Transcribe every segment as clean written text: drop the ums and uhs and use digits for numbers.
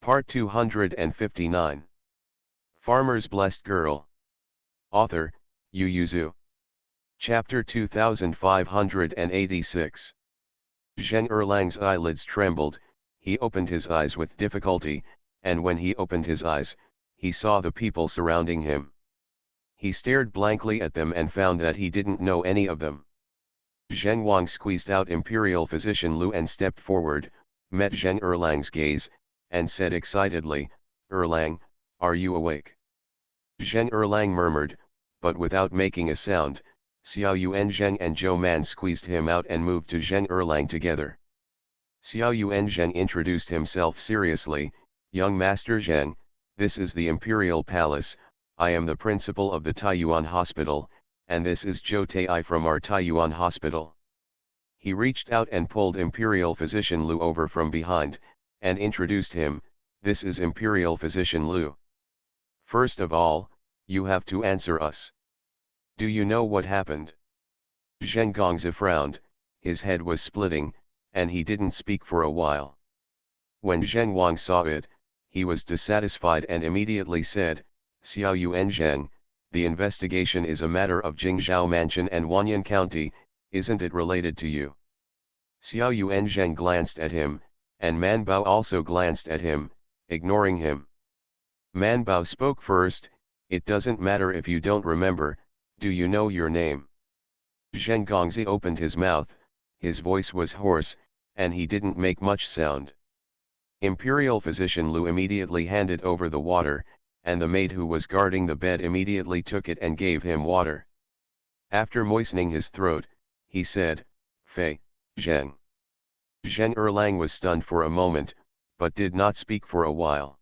Part 259. Farmer's Blessed Girl. Author, Yu Yuzu. Chapter 2586. Zheng Erlang's eyelids trembled, he opened his eyes with difficulty, and when he opened his eyes, he saw the people surrounding him. He stared blankly at them and found that he didn't know any of them. Zheng Wang squeezed out Imperial Physician Lu and stepped forward, met Zheng Erlang's gaze, and said excitedly, "Erlang, are you awake?" Zheng Erlang murmured, but without making a sound. Xiao Yuan Zheng and Zhou Man squeezed him out and moved to Zheng Erlang together. Xiao Yuan Zheng introduced himself seriously, "Young Master Zheng, this is the Imperial Palace, I am the principal of the Taiyuan Hospital, and this is Zhou Tai from our Taiyuan Hospital." He reached out and pulled Imperial Physician Lu over from behind, and introduced him, "This is Imperial Physician Lu. First of all, you have to answer us. Do you know what happened?" Zheng Gongzi frowned, his head was splitting, and he didn't speak for a while. When Zheng Wang saw it, he was dissatisfied and immediately said, "Xiao Yuan Zheng, the investigation is a matter of Jingzhou Mansion and Wanyan County, isn't it related to you?" Xiao Yuan Zheng glanced at him, and Man Bao also glanced at him, ignoring him. Man Bao spoke first, "It doesn't matter if you don't remember, do you know your name?" Zheng Gongzi opened his mouth, his voice was hoarse, and he didn't make much sound. Imperial Physician Lu immediately handed over the water, and the maid who was guarding the bed immediately took it and gave him water. After moistening his throat, he said, "Fei, Zheng." Zheng Erlang was stunned for a moment, but did not speak for a while.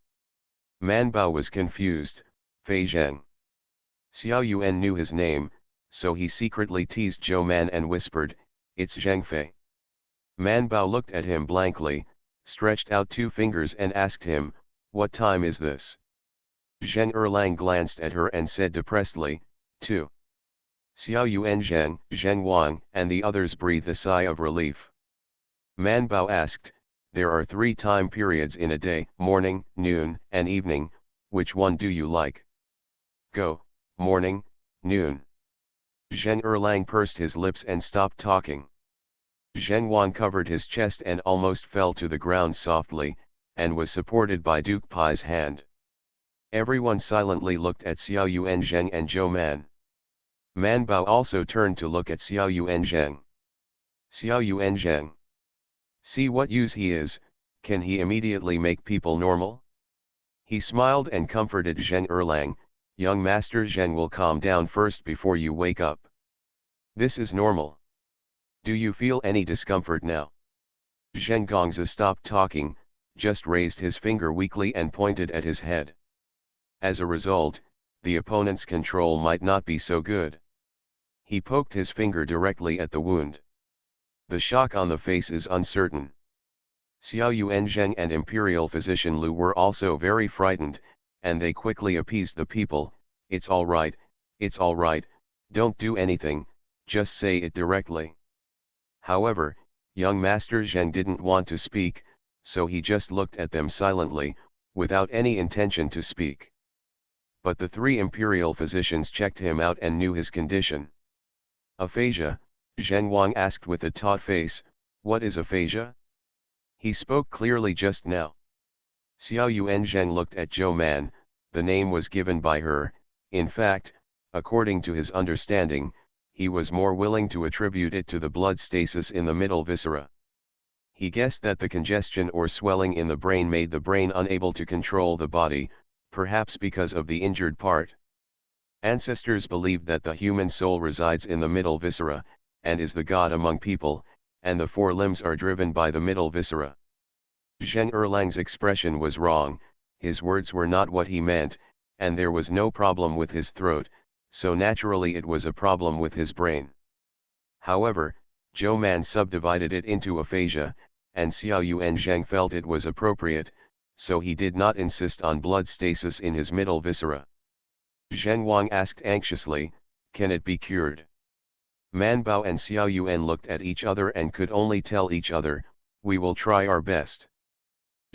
Man Bao was confused, "Fei Zheng." Xiao Yuan knew his name, so he secretly teased Zhou Man and whispered, "It's Zheng Fei." Man Bao looked at him blankly, stretched out two fingers and asked him, "What time is this?" Zheng Erlang glanced at her and said depressedly, "2." Xiao Yuan Zheng, Zheng Wang and the others breathed a sigh of relief. Man Bao asked, "There are 3 time periods in a day, morning, noon, and evening, which one do you like?" "Go, morning, noon." Zheng Erlang pursed his lips and stopped talking. Zheng Wang covered his chest and almost fell to the ground softly, and was supported by Duke Pai's hand. Everyone silently looked at Xiao Yuan Zheng and Zhou Man. Man Bao also turned to look at Xiao Yuan Zheng. "Xiao Yuan Zheng. See what use he is, can he immediately make people normal?" He smiled and comforted Zheng Erlang, "Young Master Zheng will calm down first before you wake up. This is normal. Do you feel any discomfort now?" Zheng Gongzi stopped talking, just raised his finger weakly and pointed at his head. As a result, the opponent's control might not be so good. He poked his finger directly at the wound. "The shock on the face is uncertain." Xiao Yuan Zheng and Imperial Physician Lu were also very frightened, and they quickly appeased the people, "It's all right, don't do anything, just say it directly." However, young Master Zheng didn't want to speak, so he just looked at them silently, without any intention to speak. But the 3 imperial physicians checked him out and knew his condition. "Aphasia?" Zheng Wang asked with a taut face, "What is aphasia?" He spoke clearly just now. Xiao Yuan Zheng looked at Zhou Man, the name was given by her, in fact, according to his understanding, he was more willing to attribute it to the blood stasis in the middle viscera. He guessed that the congestion or swelling in the brain made the brain unable to control the body, perhaps because of the injured part. Ancestors believed that the human soul resides in the middle viscera, and is the god among people, and the 4 limbs are driven by the middle viscera. Zheng Erlang's expression was wrong, his words were not what he meant, and there was no problem with his throat, so naturally it was a problem with his brain. However, Zhou Man subdivided it into aphasia, and Xiao Yuan Zheng felt it was appropriate, so he did not insist on blood stasis in his middle viscera. Zheng Wang asked anxiously, "Can it be cured?" Man Bao and Xiao Yuan looked at each other and could only tell each other, "We will try our best."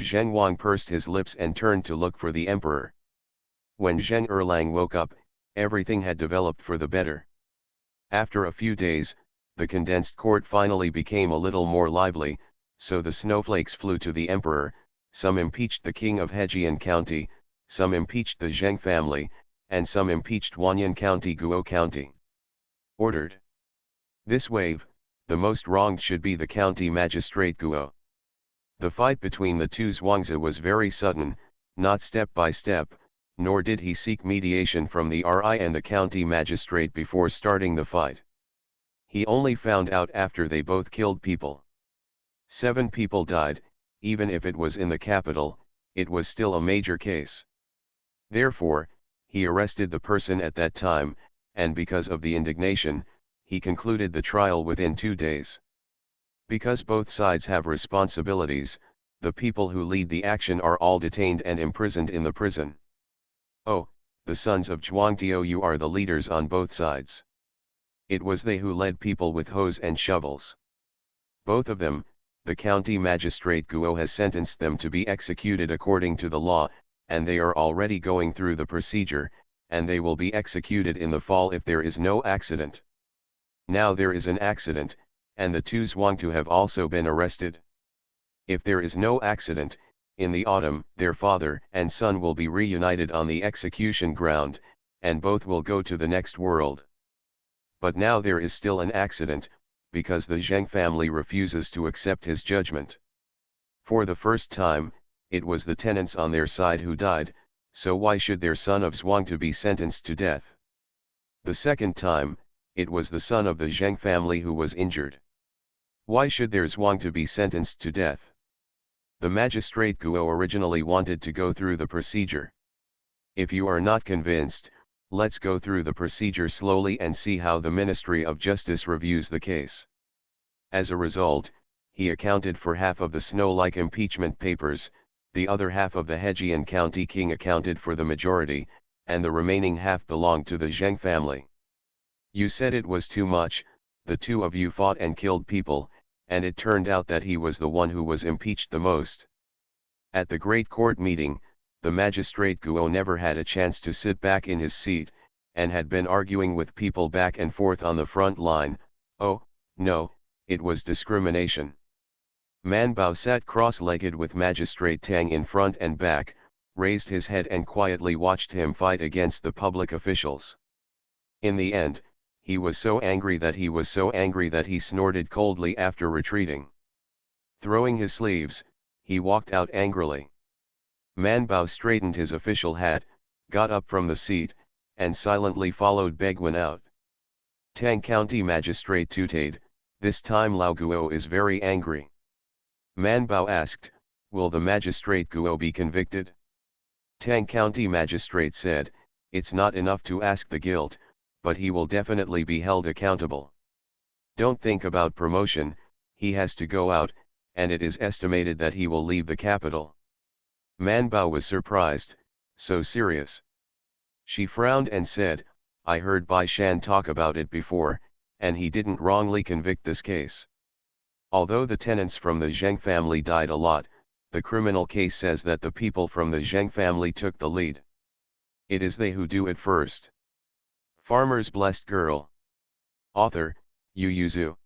Zheng Wang pursed his lips and turned to look for the emperor. When Zheng Erlang woke up, everything had developed for the better. After a few days, the condensed court finally became a little more lively, so the snowflakes flew to the emperor. Some impeached the king of Hejian County, some impeached the Zheng family, and some impeached Wanyan County, Guo County. Ordered. This wave, the most wronged should be the county magistrate Guo. The fight between the two Zhuangzi was very sudden, not step by step, nor did he seek mediation from the RI and the county magistrate before starting the fight. He only found out after they both killed people. 7 people died. Even if it was in the capital, it was still a major case. Therefore, he arrested the person at that time, and because of the indignation, he concluded the trial within 2 days. Because both sides have responsibilities, the people who lead the action are all detained and imprisoned in the prison. Oh, the sons of Zhuangtio, you are the leaders on both sides. It was they who led people with hoes and shovels. Both of them, the county magistrate Guo has sentenced them to be executed according to the law, and they are already going through the procedure, and they will be executed in the fall if there is no accident. Now there is an accident, and the two Zhuangtu have also been arrested. If there is no accident, in the autumn their father and son will be reunited on the execution ground, and both will go to the next world. But now there is still an accident, because the Zheng family refuses to accept his judgment. For the first time, it was the tenants on their side who died, so why should their son of Zhuangtu be sentenced to death? The second time, it was the son of the Zheng family who was injured. Why should their Zhuangtu be sentenced to death? The magistrate Guo originally wanted to go through the procedure. If you are not convinced, let's go through the procedure slowly and see how the Ministry of Justice reviews the case. As a result, he accounted for half of the snow-like impeachment papers, the other half of the Hejian County king accounted for the majority, and the remaining half belonged to the Zheng family. You said it was too much, the two of you fought and killed people, and it turned out that he was the one who was impeached the most. At the great court meeting, the magistrate Guo never had a chance to sit back in his seat, and had been arguing with people back and forth on the front line. Oh, no, it was discrimination. Man Bao sat cross-legged with Magistrate Tang in front and back, raised his head and quietly watched him fight against the public officials. In the end, he was so angry that he snorted coldly after retreating. Throwing his sleeves, he walked out angrily. Man Bao straightened his official hat, got up from the seat, and silently followed Begwan out. Tang County Magistrate tooted, "This time Lao Guo is very angry." Man Bao asked, "Will the Magistrate Guo be convicted?" Tang County Magistrate said, "It's not enough to ask the guilt, but he will definitely be held accountable. Don't think about promotion, he has to go out, and it is estimated that he will leave the capital." Man Bao was surprised, so serious. She frowned and said, "I heard Bai Shan talk about it before, and he didn't wrongly convict this case. Although the tenants from the Zheng family died a lot, the criminal case says that the people from the Zheng family took the lead. It is they who do it first." Farmer's Blessed Girl. Author, Yu Yuzu.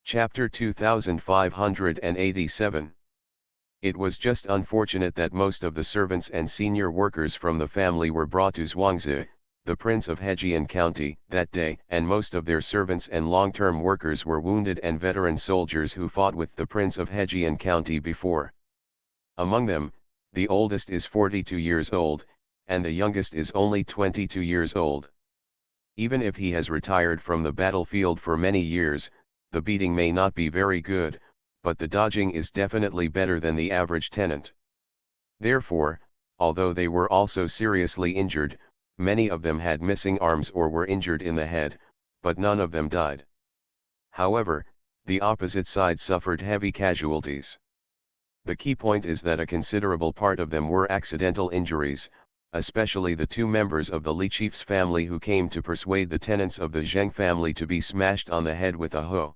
Chapter 2587. It was just unfortunate that most of the servants and senior workers from the family were brought to Zhuangzi, the prince of Hejian County, that day, and most of their servants and long-term workers were wounded and veteran soldiers who fought with the prince of Hejian County before. Among them, the oldest is 42 years old, and the youngest is only 22 years old. Even if he has retired from the battlefield for many years, the beating may not be very good, but the dodging is definitely better than the average tenant. Therefore, although they were also seriously injured, many of them had missing arms or were injured in the head, but none of them died. However, the opposite side suffered heavy casualties. The key point is that a considerable part of them were accidental injuries, especially the two members of the Li chief's family who came to persuade the tenants of the Zheng family to be smashed on the head with a hoe.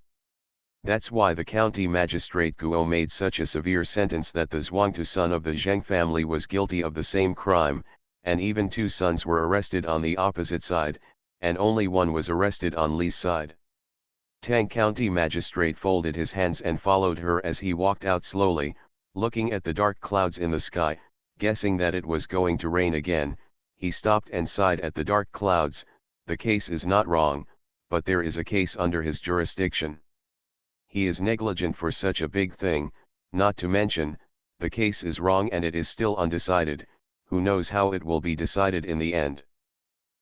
That's why the county magistrate Guo made such a severe sentence that the Zhuangtu son of the Zheng family was guilty of the same crime, and even two sons were arrested on the opposite side, and only one was arrested on Li's side. Tang County magistrate folded his hands and followed her as he walked out slowly, looking at the dark clouds in the sky, guessing that it was going to rain again. He stopped and sighed at the dark clouds. The case is not wrong, but there is a case under his jurisdiction. He is negligent for such a big thing, not to mention, the case is wrong and it is still undecided. Who knows how it will be decided in the end?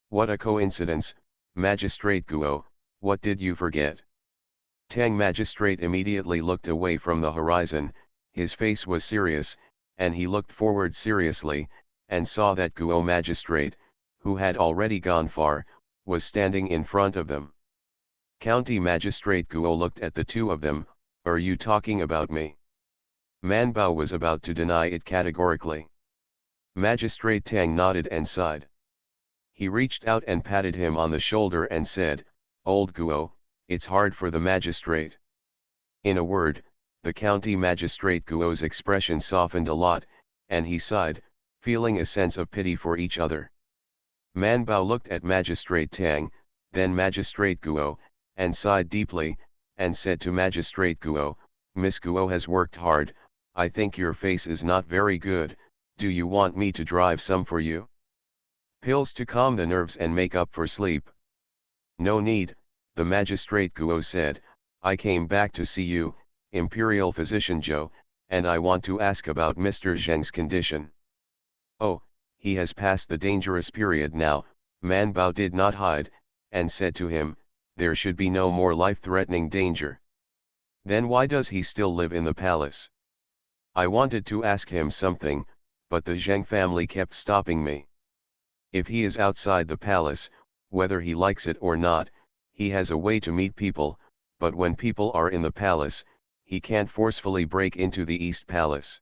What a coincidence, Magistrate Guo, what did you forget? Tang Magistrate immediately looked away from the horizon, his face was serious, and he looked forward seriously, and saw that Guo Magistrate, who had already gone far, was standing in front of them. County Magistrate Guo looked at the two of them. Are you talking about me? Man Bao was about to deny it categorically. Magistrate Tang nodded and sighed. He reached out and patted him on the shoulder and said, Old Guo, it's hard for the magistrate. In a word, the county magistrate Guo's expression softened a lot, and he sighed, feeling a sense of pity for each other. Man Bao looked at Magistrate Tang, then Magistrate Guo, and sighed deeply, and said to Magistrate Guo, Miss Guo has worked hard, I think your face is not very good, do you want me to drive some for you? Pills to calm the nerves and make up for sleep. No need, the Magistrate Guo said, I came back to see you, Imperial Physician Zhou, and I want to ask about Mr. Zheng's condition. Oh, he has passed the dangerous period now, Man Bao did not hide, and said to him, there should be no more life-threatening danger. Then why does he still live in the palace? I wanted to ask him something, but the Zheng family kept stopping me. If he is outside the palace, whether he likes it or not, he has a way to meet people, but when people are in the palace, he can't forcefully break into the East Palace.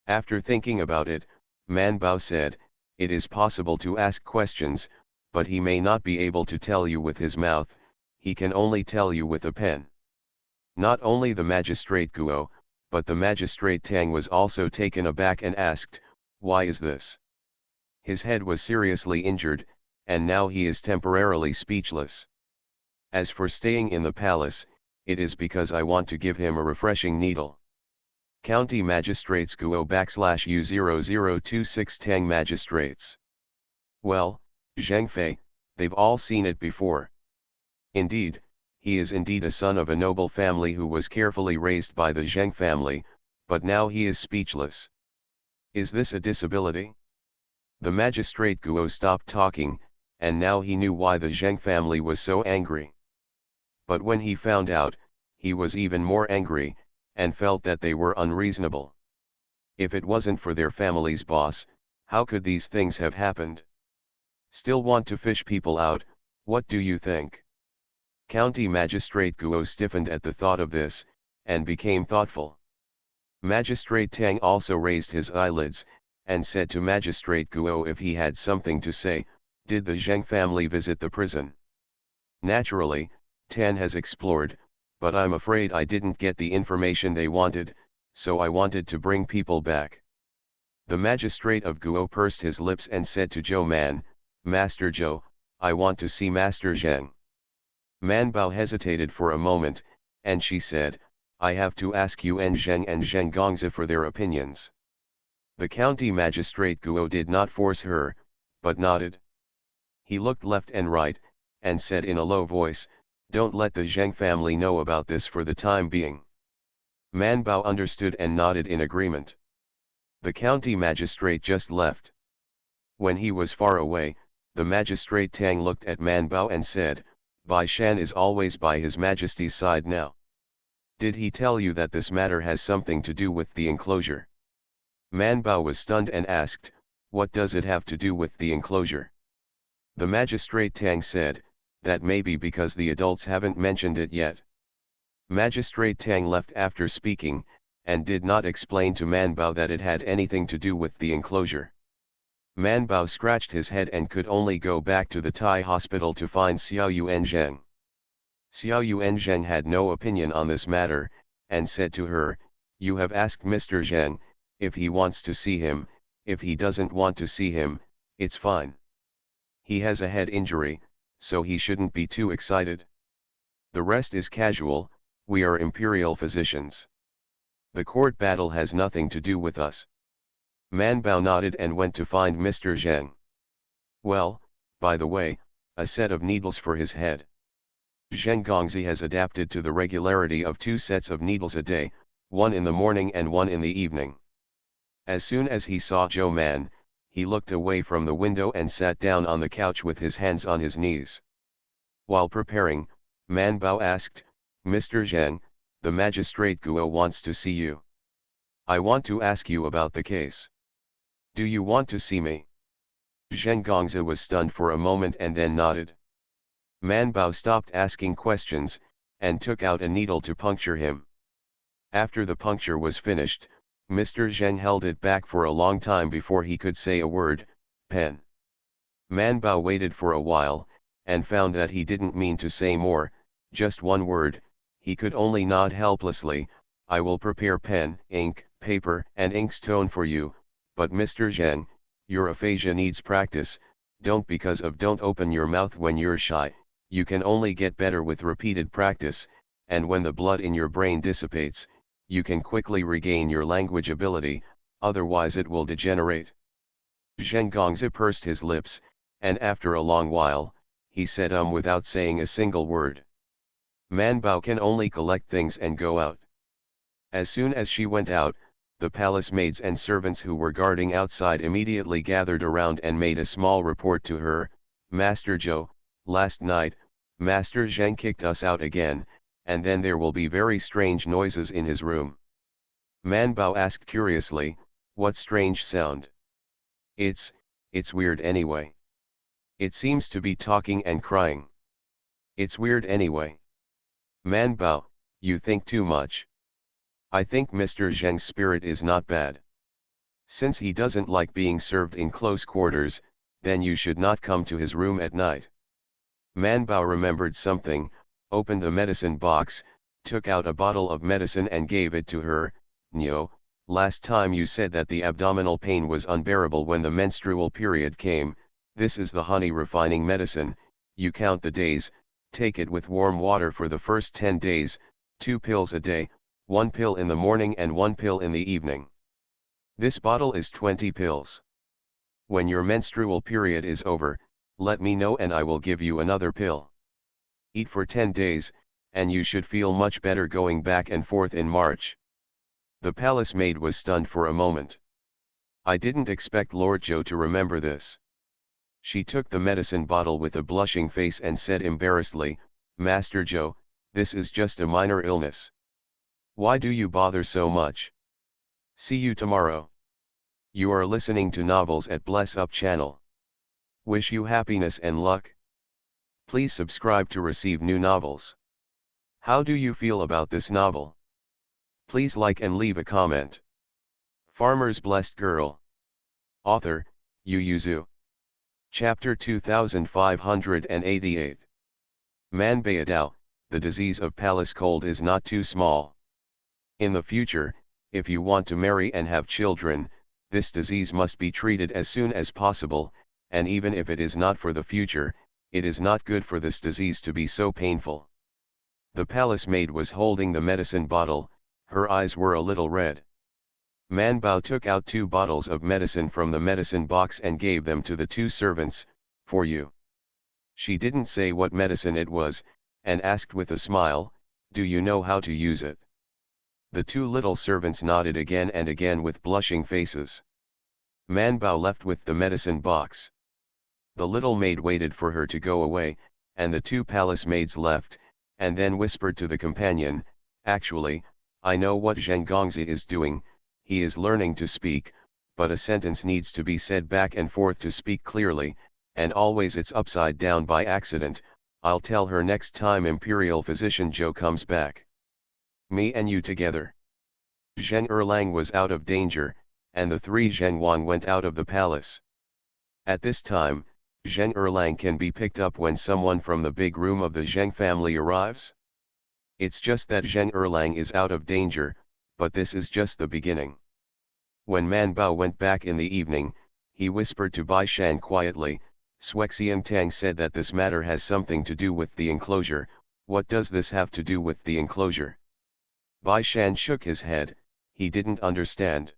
After thinking about it, Man Bao said, it is possible to ask questions, but he may not be able to tell you with his mouth, he can only tell you with a pen. Not only the Magistrate Guo, but the Magistrate Tang was also taken aback and asked, why is this? His head was seriously injured, and now he is temporarily speechless. As for staying in the palace, it is because I want to give him a refreshing needle. County Magistrates Guo /U0026 Tang Magistrates. Well, Zhengfei, they've all seen it before. Indeed, he is indeed a son of a noble family who was carefully raised by the Zheng family, but now he is speechless. Is this a disability? The Magistrate Guo stopped talking, and now he knew why the Zheng family was so angry. But when he found out, he was even more angry, and felt that they were unreasonable. If it wasn't for their family's boss, how could these things have happened? Still want to fish people out, what do you think? County Magistrate Guo stiffened at the thought of this, and became thoughtful. Magistrate Tang also raised his eyelids, and said to Magistrate Guo if he had something to say, did the Zheng family visit the prison? Naturally, Tan has explored, but I'm afraid I didn't get the information they wanted, so I wanted to bring people back. The Magistrate of Guo pursed his lips and said to Zhou Man, Master Zhou, I want to see Master Zheng. Man Bao hesitated for a moment, and she said, I have to ask Yuan Zheng and Zheng Gongzi for their opinions. The county magistrate Guo did not force her, but nodded. He looked left and right, and said in a low voice, don't let the Zheng family know about this for the time being. Man Bao understood and nodded in agreement. The county magistrate just left. When he was far away, the magistrate Tang looked at Man Bao and said, Bai Shan is always by His Majesty's side now. Did he tell you that this matter has something to do with the enclosure? Man Bao was stunned and asked, what does it have to do with the enclosure? The magistrate Tang said, that may be because the adults haven't mentioned it yet. Magistrate Tang left after speaking, and did not explain to Man Bao that it had anything to do with the enclosure. Man Bao scratched his head and could only go back to the Thai hospital to find Xiao Yuan Zheng. Xiao Yuan Zheng had no opinion on this matter, and said to her, "You have asked Mr. Zheng, if he wants to see him. If he doesn't want to see him, it's fine. He has a head injury, so he shouldn't be too excited. The rest is casual, we are imperial physicians. The court battle has nothing to do with us." Man Bao nodded and went to find Mr. Zheng. "Well, by the way, a set of needles for his head." Zheng Gongzi has adapted to the regularity of 2 sets of needles a day, one in the morning and one in the evening. As soon as he saw Zhou Man, he looked away from the window and sat down on the couch with his hands on his knees. While preparing, Man Bao asked, "Mr. Zheng, the magistrate Guo wants to see you. I want to ask you about the case. Do you want to see me?" Zheng Gongzi was stunned for a moment and then nodded. Man Bao stopped asking questions, and took out a needle to puncture him. After the puncture was finished, Mr. Zheng held it back for a long time before he could say a word, "Pen." Man Bao waited for a while, and found that he didn't mean to say more, just one word. He could only nod helplessly. "I will prepare pen, ink, paper and inkstone for you, but Mr. Zheng, your aphasia needs practice. Don't open your mouth when you're shy. You can only get better with repeated practice, and when the blood in your brain dissipates, you can quickly regain your language ability, otherwise it will degenerate." Zheng Gongzi pursed his lips, and after a long while, he said without saying a single word. Man Bao can only collect things and go out. As soon as she went out, the palace maids and servants who were guarding outside immediately gathered around and made a small report to her. "Master Zhou, last night, Master Zheng kicked us out again, and then there will be very strange noises in his room." Man Bao asked curiously, "What strange sound?" It's weird anyway. It seems to be talking and crying. It's weird anyway." Man Bao, you think too much. I think Mr. Zheng's spirit is not bad. Since he doesn't like being served in close quarters, then you should not come to his room at night. Man Bao remembered something, opened the medicine box, took out a bottle of medicine and gave it to her. "Nyo, last time you said that the abdominal pain was unbearable when the menstrual period came. This is the honey refining medicine. You count the days, take it with warm water for the first 10 days, 2 pills a day, 1 pill in the morning and 1 pill in the evening. This bottle is 20 pills. When your menstrual period is over, let me know and I will give you another pill. Eat for 10 days, and you should feel much better going back and forth in March." The palace maid was stunned for a moment. "I didn't expect Lord Zhou to remember this." She took the medicine bottle with a blushing face and said embarrassedly, "Master Zhou, this is just a minor illness. Why do you bother so much? See you tomorrow." You are listening to Novels at Bless Up channel. Wish you happiness and luck. Please subscribe to receive new novels. How do you feel about this novel? Please like and leave a comment. Farmer's Blessed Girl. Author, Yu Yuzu. Chapter 2588. Man Bayadao, the disease of palace cold is not too small. In the future, if you want to marry and have children, this disease must be treated as soon as possible, and even if it is not for the future, it is not good for this disease to be so painful. The palace maid was holding the medicine bottle, her eyes were a little red. Man Bao took out 2 bottles of medicine from the medicine box and gave them to the 2 servants. "For you." She didn't say what medicine it was, and asked with a smile, "Do you know how to use it?" The 2 little servants nodded again and again with blushing faces. Man Bao left with the medicine box. The little maid waited for her to go away, and the 2 palace maids left, and then whispered to the companion, "Actually, I know what Zheng Gongzi is doing. He is learning to speak, but a sentence needs to be said back and forth to speak clearly, and always it's upside down by accident. I'll tell her next time Imperial Physician Zhou comes back. Me and you together." Zheng Erlang was out of danger, and the 3 Zheng Wang went out of the palace. At this time, Zheng Erlang can be picked up when someone from the big room of the Zheng family arrives? It's just that Zheng Erlang is out of danger, but this is just the beginning. When Man Bao went back in the evening, he whispered to Bai Shan quietly, Shuexiang Tang said that this matter has something to do with the enclosure. What does this have to do with the enclosure? Bai Shan shook his head, he didn't understand.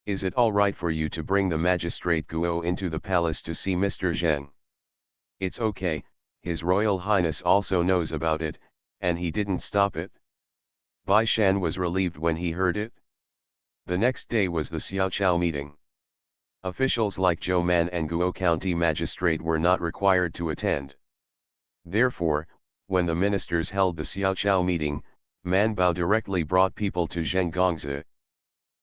Is it all right for you to bring the magistrate Guo into the palace to see Mr. Zheng? It's okay, His Royal Highness also knows about it, and he didn't stop it. Bai Shan was relieved when he heard it. The next day was the Xiaoqiao meeting. Officials like Zhou Man and Guo County Magistrate were not required to attend. Therefore, when the ministers held the Xiaoqiao meeting, Man Bao directly brought people to Zhenggongzi.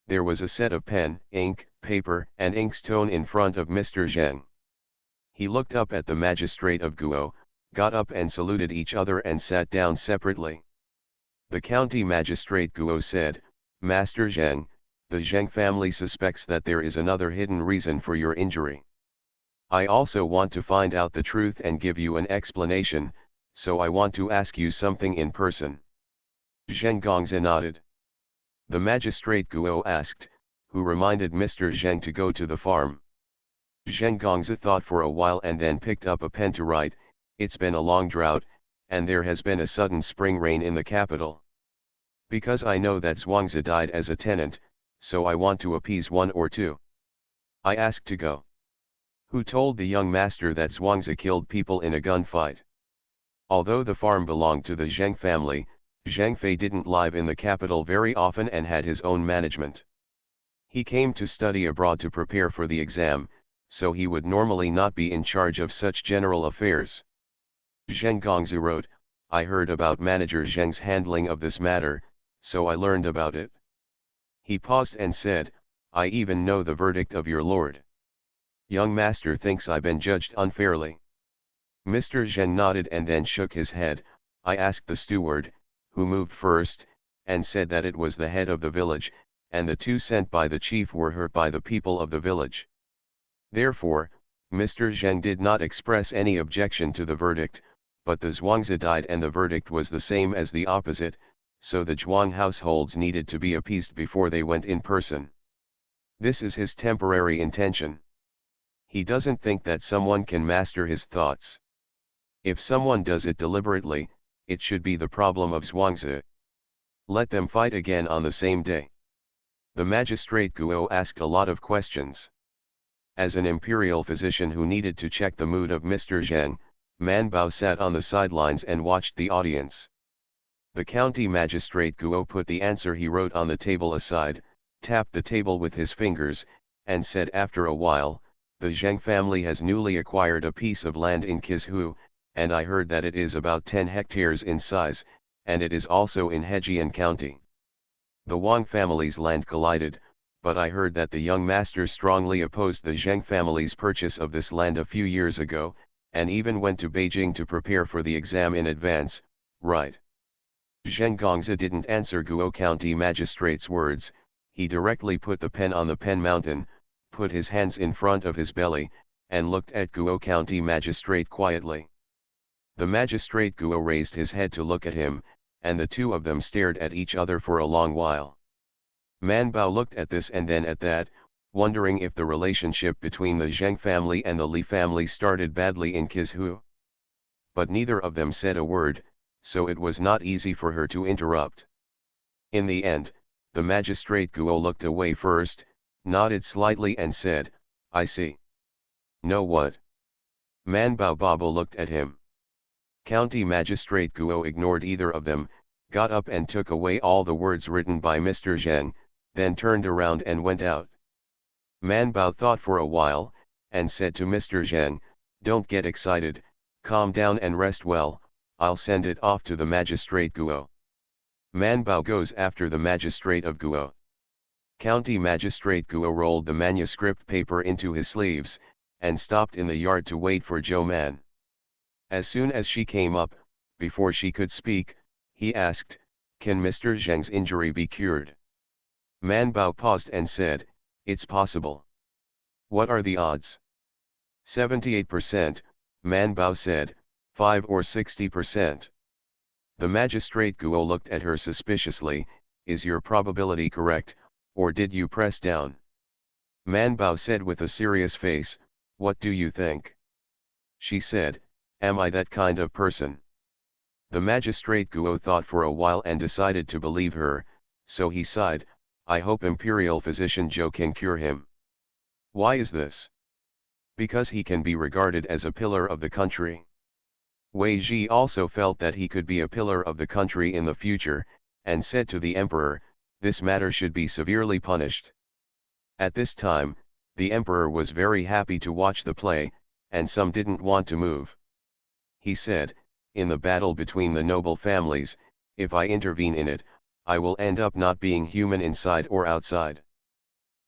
There was a set of pen, ink, paper, and inkstone in front of Mr. Zheng. He looked up at the magistrate of Guo, got up and saluted each other and sat down separately. The county magistrate Guo said, Master Zheng, the Zheng family suspects that there is another hidden reason for your injury. I also want to find out the truth and give you an explanation, so I want to ask you something in person. Zheng Gongzi nodded. The magistrate Guo asked, who reminded Mr. Zheng to go to the farm. Zheng Gongzi thought for a while and then picked up a pen to write, it's been a long drought, and there has been a sudden spring rain in the capital. Because I know that Zhuangzi died as a tenant, so I want to appease one or two. I asked to go. Who told the young master that Zhuangzi killed people in a gunfight? Although the farm belonged to the Zheng family, Zheng Fei didn't live in the capital very often and had his own management. He came to study abroad to prepare for the exam, so he would normally not be in charge of such general affairs. Zheng Gongzi wrote, I heard about Manager Zheng's handling of this matter, so I learned about it. He paused and said, I even know the verdict of your lord. Young master thinks I've been judged unfairly. Mr. Zheng nodded and then shook his head. I asked the steward, who moved first, and said that it was the head of the village, and the two sent by the chief were hurt by the people of the village. Therefore, Mr. Zheng did not express any objection to the verdict, but the Zhuangzi died and the verdict was the same as the opposite, so the Zhuang households needed to be appeased before they went in person. This is his temporary intention. He doesn't think that someone can master his thoughts. If someone does it deliberately, it should be the problem of Zhuangzi. Let them fight again on the same day. The magistrate Guo asked a lot of questions. As an imperial physician who needed to check the mood of Mr. Zheng, Man Bao sat on the sidelines and watched the audience. The county magistrate Guo put the answer he wrote on the table aside, tapped the table with his fingers, and said after a while, the Zheng family has newly acquired a piece of land in Qizhu, and I heard that it is about 10 hectares in size, and it is also in Hejian County. The Wang family's land collided, but I heard that the young master strongly opposed the Zheng family's purchase of this land a few years ago, and even went to Beijing to prepare for the exam in advance, right? Zheng Gongzi didn't answer Guo County Magistrate's words, he directly put the pen on the pen mountain, put his hands in front of his belly, and looked at Guo County Magistrate quietly. The Magistrate Guo raised his head to look at him, and the two of them stared at each other for a long while. Man Bao looked at this and then at that, wondering if the relationship between the Zheng family and the Li family started badly in Qizhu. But neither of them said a word, so it was not easy for her to interrupt. In the end, the magistrate Guo looked away first, nodded slightly and said, I see. No what? Man Bao Babo looked at him. County Magistrate Guo ignored either of them, got up and took away all the words written by Mr. Zheng, then turned around and went out. Man Bao thought for a while, and said to Mr. Zheng, don't get excited, calm down and rest well, I'll send it off to the Magistrate Guo. Man Bao goes after the Magistrate of Guo. County Magistrate Guo rolled the manuscript paper into his sleeves, and stopped in the yard to wait for Zhou Man. As soon as she came up, before she could speak, he asked, can Mr. Zheng's injury be cured? Man Bao paused and said, it's possible. What are the odds? 78%, Man Bao said, 5 or 60%. The magistrate Guo looked at her suspiciously, is your probability correct, or did you press down? Man Bao said with a serious face, what do you think? She said, am I that kind of person? The magistrate Guo thought for a while and decided to believe her, so he sighed, I hope Imperial Physician Zhou can cure him. Why is this? Because he can be regarded as a pillar of the country. Wei Ji also felt that he could be a pillar of the country in the future, and said to the emperor, this matter should be severely punished. At this time, the emperor was very happy to watch the play, and some didn't want to move. He said, in the battle between the noble families, if I intervene in it, I will end up not being human inside or outside.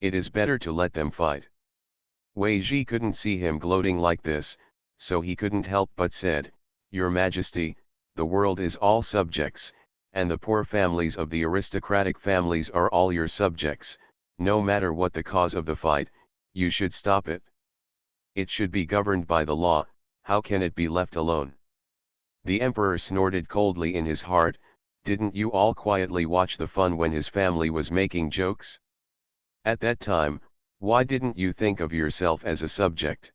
It is better to let them fight. Wei Ji couldn't see him gloating like this, so he couldn't help but said, Your Majesty, the world is all subjects, and the poor families of the aristocratic families are all your subjects, no matter what the cause of the fight, you should stop it. It should be governed by the law, how can it be left alone? The emperor snorted coldly in his heart, didn't you all quietly watch the fun when his family was making jokes? At that time, why didn't you think of yourself as a subject?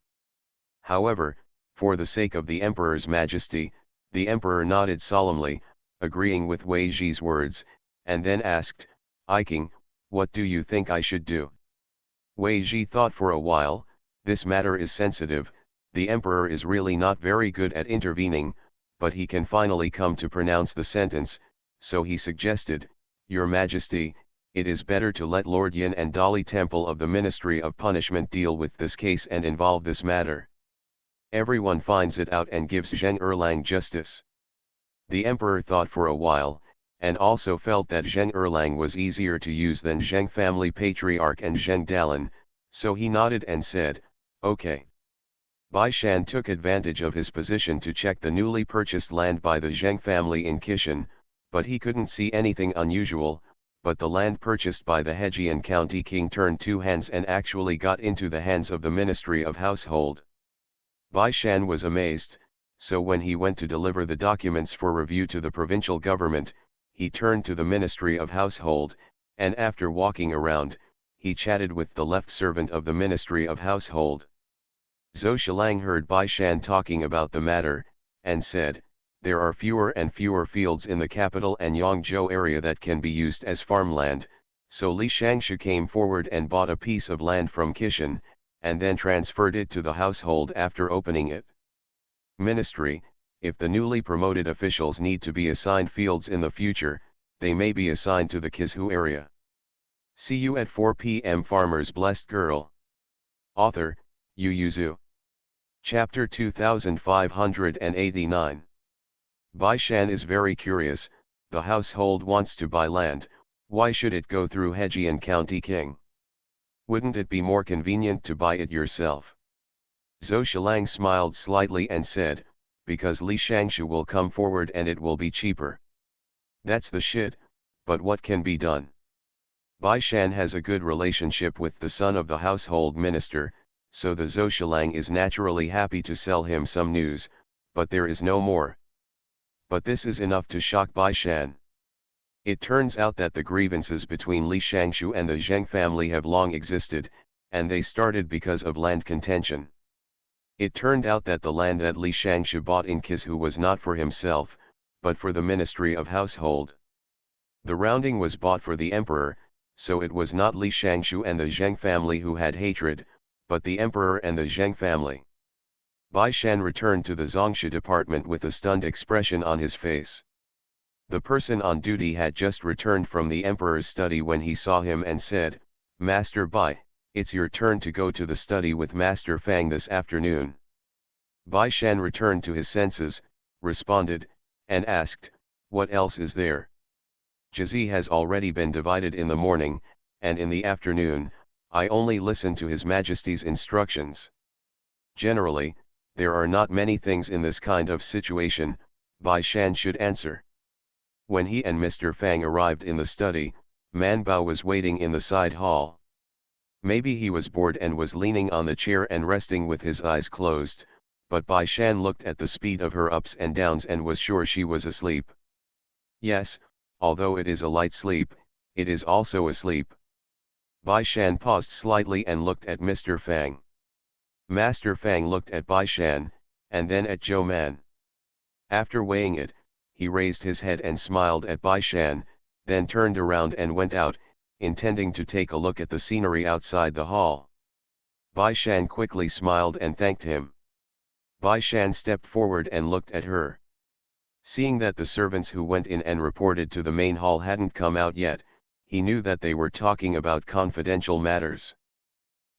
However, for the sake of the emperor's majesty, the emperor nodded solemnly, agreeing with Wei Ji's words, and then asked, I King, what do you think I should do? Wei Ji thought for a while, this matter is sensitive, the emperor is really not very good at intervening, but he can finally come to pronounce the sentence, so he suggested, Your Majesty, it is better to let Lord Yin and Dali Temple of the Ministry of Punishment deal with this case and involve this matter. Everyone finds it out and gives Zheng Erlang justice. The emperor thought for a while, and also felt that Zheng Erlang was easier to use than Zheng family patriarch and Zheng Dalan, so he nodded and said, okay. Bai Shan took advantage of his position to check the newly purchased land by the Zheng family in Qishan, but he couldn't see anything unusual, but the land purchased by the Hejian County King turned two hands and actually got into the hands of the Ministry of Household. Bai Shan was amazed, so when he went to deliver the documents for review to the provincial government, he turned to the Ministry of Household, and after walking around, he chatted with the left servant of the Ministry of Household. Zhou Shilang heard Bai Shan talking about the matter, and said, there are fewer and fewer fields in the capital and Yangzhou area that can be used as farmland, so Li Shangshu came forward and bought a piece of land from Qishan, and then transferred it to the household after opening it. Ministry, if the newly promoted officials need to be assigned fields in the future, they may be assigned to the Qizhu area. See you at 4 p.m. Farmer's Blessed Girl. Author, Yu Zhu. Chapter 2589. Bai Shan is very curious, the household wants to buy land, why should it go through Hejian County King? Wouldn't it be more convenient to buy it yourself? Zhou Shilang smiled slightly and said, because Li Shangshu will come forward and it will be cheaper. That's the shit, but what can be done? Bai Shan has a good relationship with the son of the household minister, so the Zhou Shilang is naturally happy to sell him some news, but there is no more. But this is enough to shock Bai Shan. It turns out that the grievances between Li Shangshu and the Zheng family have long existed, and they started because of land contention. It turned out that the land that Li Shangshu bought in Qizhu was not for himself, but for the Ministry of Household. The rounding was bought for the emperor, so it was not Li Shangshu and the Zheng family who had hatred, but the emperor and the Zheng family. Bai Shan returned to the Zongsha department with a stunned expression on his face. The person on duty had just returned from the emperor's study when he saw him and said, Master Bai, it's your turn to go to the study with Master Fang this afternoon. Bai Shan returned to his senses, responded, and asked, what else is there? Jizi has already been divided in the morning, and in the afternoon, I only listen to His Majesty's instructions. Generally, there are not many things in this kind of situation, Bai Shan should answer. When he and Mr. Fang arrived in the study, Man Bao was waiting in the side hall. Maybe he was bored and was leaning on the chair and resting with his eyes closed, but Bai Shan looked at the speed of her ups and downs and was sure she was asleep. Yes, although it is a light sleep, it is also a sleep. Bai Shan paused slightly and looked at Mr. Fang. Master Fang looked at Bai Shan, and then at Zhou Man. After weighing it, he raised his head and smiled at Bai Shan, then turned around and went out, intending to take a look at the scenery outside the hall. Bai Shan quickly smiled and thanked him. Bai Shan stepped forward and looked at her. Seeing that the servants who went in and reported to the main hall hadn't come out yet, he knew that they were talking about confidential matters.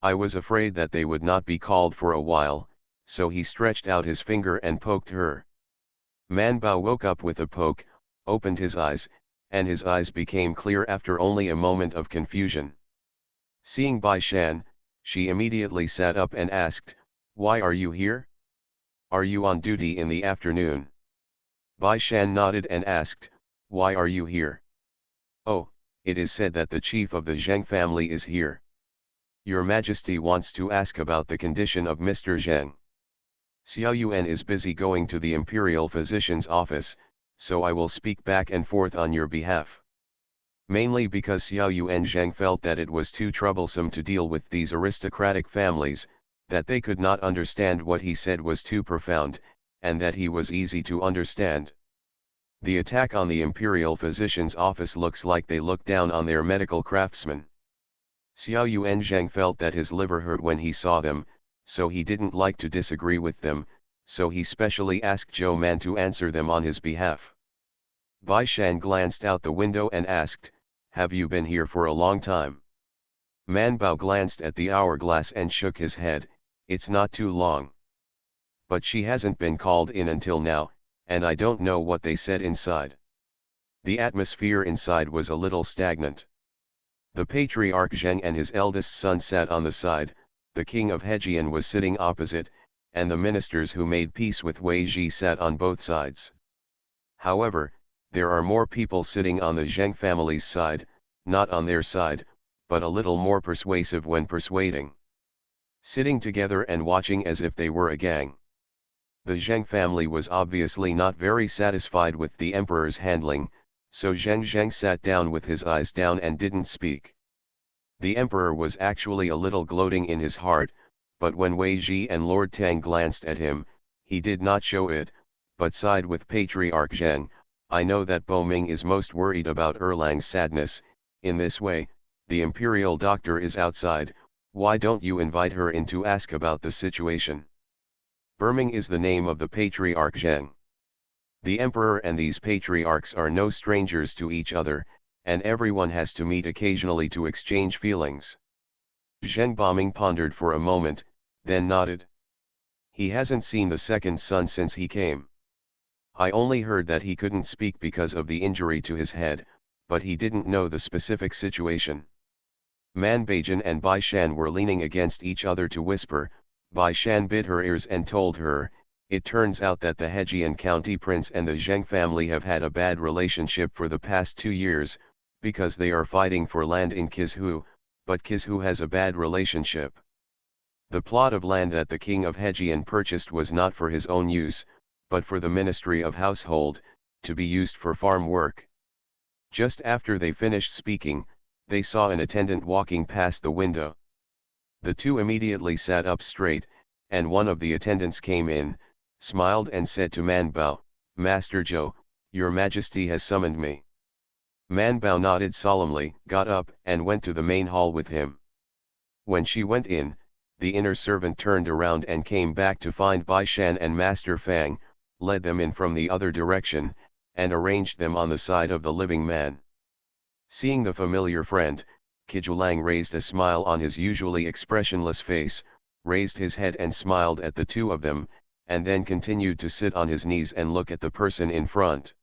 I was afraid that they would not be called for a while, so he stretched out his finger and poked her. Man Bao woke up with a poke, opened his eyes, and his eyes became clear after only a moment of confusion. Seeing Bai Shan, she immediately sat up and asked, "Why are you here? Are you on duty in the afternoon?" Bai Shan nodded and asked, "Why are you here?" "Oh, it is said that the chief of the Zheng family is here. Your Majesty wants to ask about the condition of Mr. Zheng. Xiao Yuan is busy going to the imperial physician's office, so I will speak back and forth on your behalf." Mainly because Xiao Yuan Zheng felt that it was too troublesome to deal with these aristocratic families, that they could not understand what he said was too profound, and that he was easy to understand. The attack on the imperial physician's office looks like they look down on their medical craftsmen. Xiao Yuan Zheng felt that his liver hurt when he saw them, so he didn't like to disagree with them, so he specially asked Zhou Man to answer them on his behalf. Bai Shan glanced out the window and asked, "Have you been here for a long time?" Man Bao glanced at the hourglass and shook his head, "It's not too long. But she hasn't been called in until now, and I don't know what they said inside." The atmosphere inside was a little stagnant. The patriarch Zheng and his eldest son sat on the side, the king of Hejian was sitting opposite, and the ministers who made peace with Wei Ji sat on both sides. However, there are more people sitting on the Zheng family's side, not on their side, but a little more persuasive when persuading. Sitting together and watching as if they were a gang. The Zheng family was obviously not very satisfied with the emperor's handling, so Zheng sat down with his eyes down and didn't speak. The emperor was actually a little gloating in his heart, but when Wei Ji and Lord Tang glanced at him, he did not show it, but sighed with Patriarch Zheng. "I know that Bo Ming is most worried about Erlang's sadness. In this way, the imperial doctor is outside. Why don't you invite her in to ask about the situation?" Burming is the name of the Patriarch Zheng. The emperor and these patriarchs are no strangers to each other, and everyone has to meet occasionally to exchange feelings. Zheng Boming pondered for a moment, then nodded. "He hasn't seen the second son since he came. I only heard that he couldn't speak because of the injury to his head, but he didn't know the specific situation." Man Baijian and Bai Shan were leaning against each other to whisper. Bai Shan bit her ears and told her, "It turns out that the Hejian county prince and the Zheng family have had a bad relationship for the past 2 years, because they are fighting for land in Kizhu, but Kizhu has a bad relationship. The plot of land that the king of Hejian purchased was not for his own use, but for the Ministry of Household, to be used for farm work." Just after they finished speaking, they saw an attendant walking past the window. The two immediately sat up straight, and one of the attendants came in, smiled and said to Man Bao, "Master Zhou, your Majesty has summoned me." Man Bao nodded solemnly, got up and went to the main hall with him. When she went in, the inner servant turned around and came back to find Bai Shan and Master Fang, led them in from the other direction, and arranged them on the side of the living man. Seeing the familiar friend, Kijulang raised a smile on his usually expressionless face, raised his head and smiled at the two of them, and then continued to sit on his knees and look at the person in front.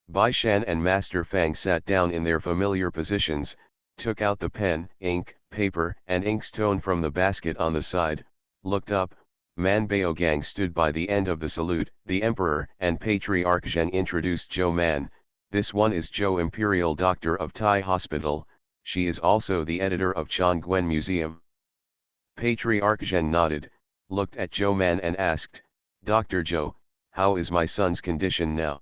Bai Shan and Master Fang sat down in their familiar positions, took out the pen, ink, paper and inkstone from the basket on the side, looked up. Man Baogang stood by the end of the salute. The Emperor and Patriarch Zheng introduced Zhou Man. "This one is Zhou, Imperial Doctor of Tai Hospital, She is also the editor of Chongquen Museum. Patriarch Zheng nodded, looked at Zhou Man and asked, Dr. Zhou, how is my son's condition now?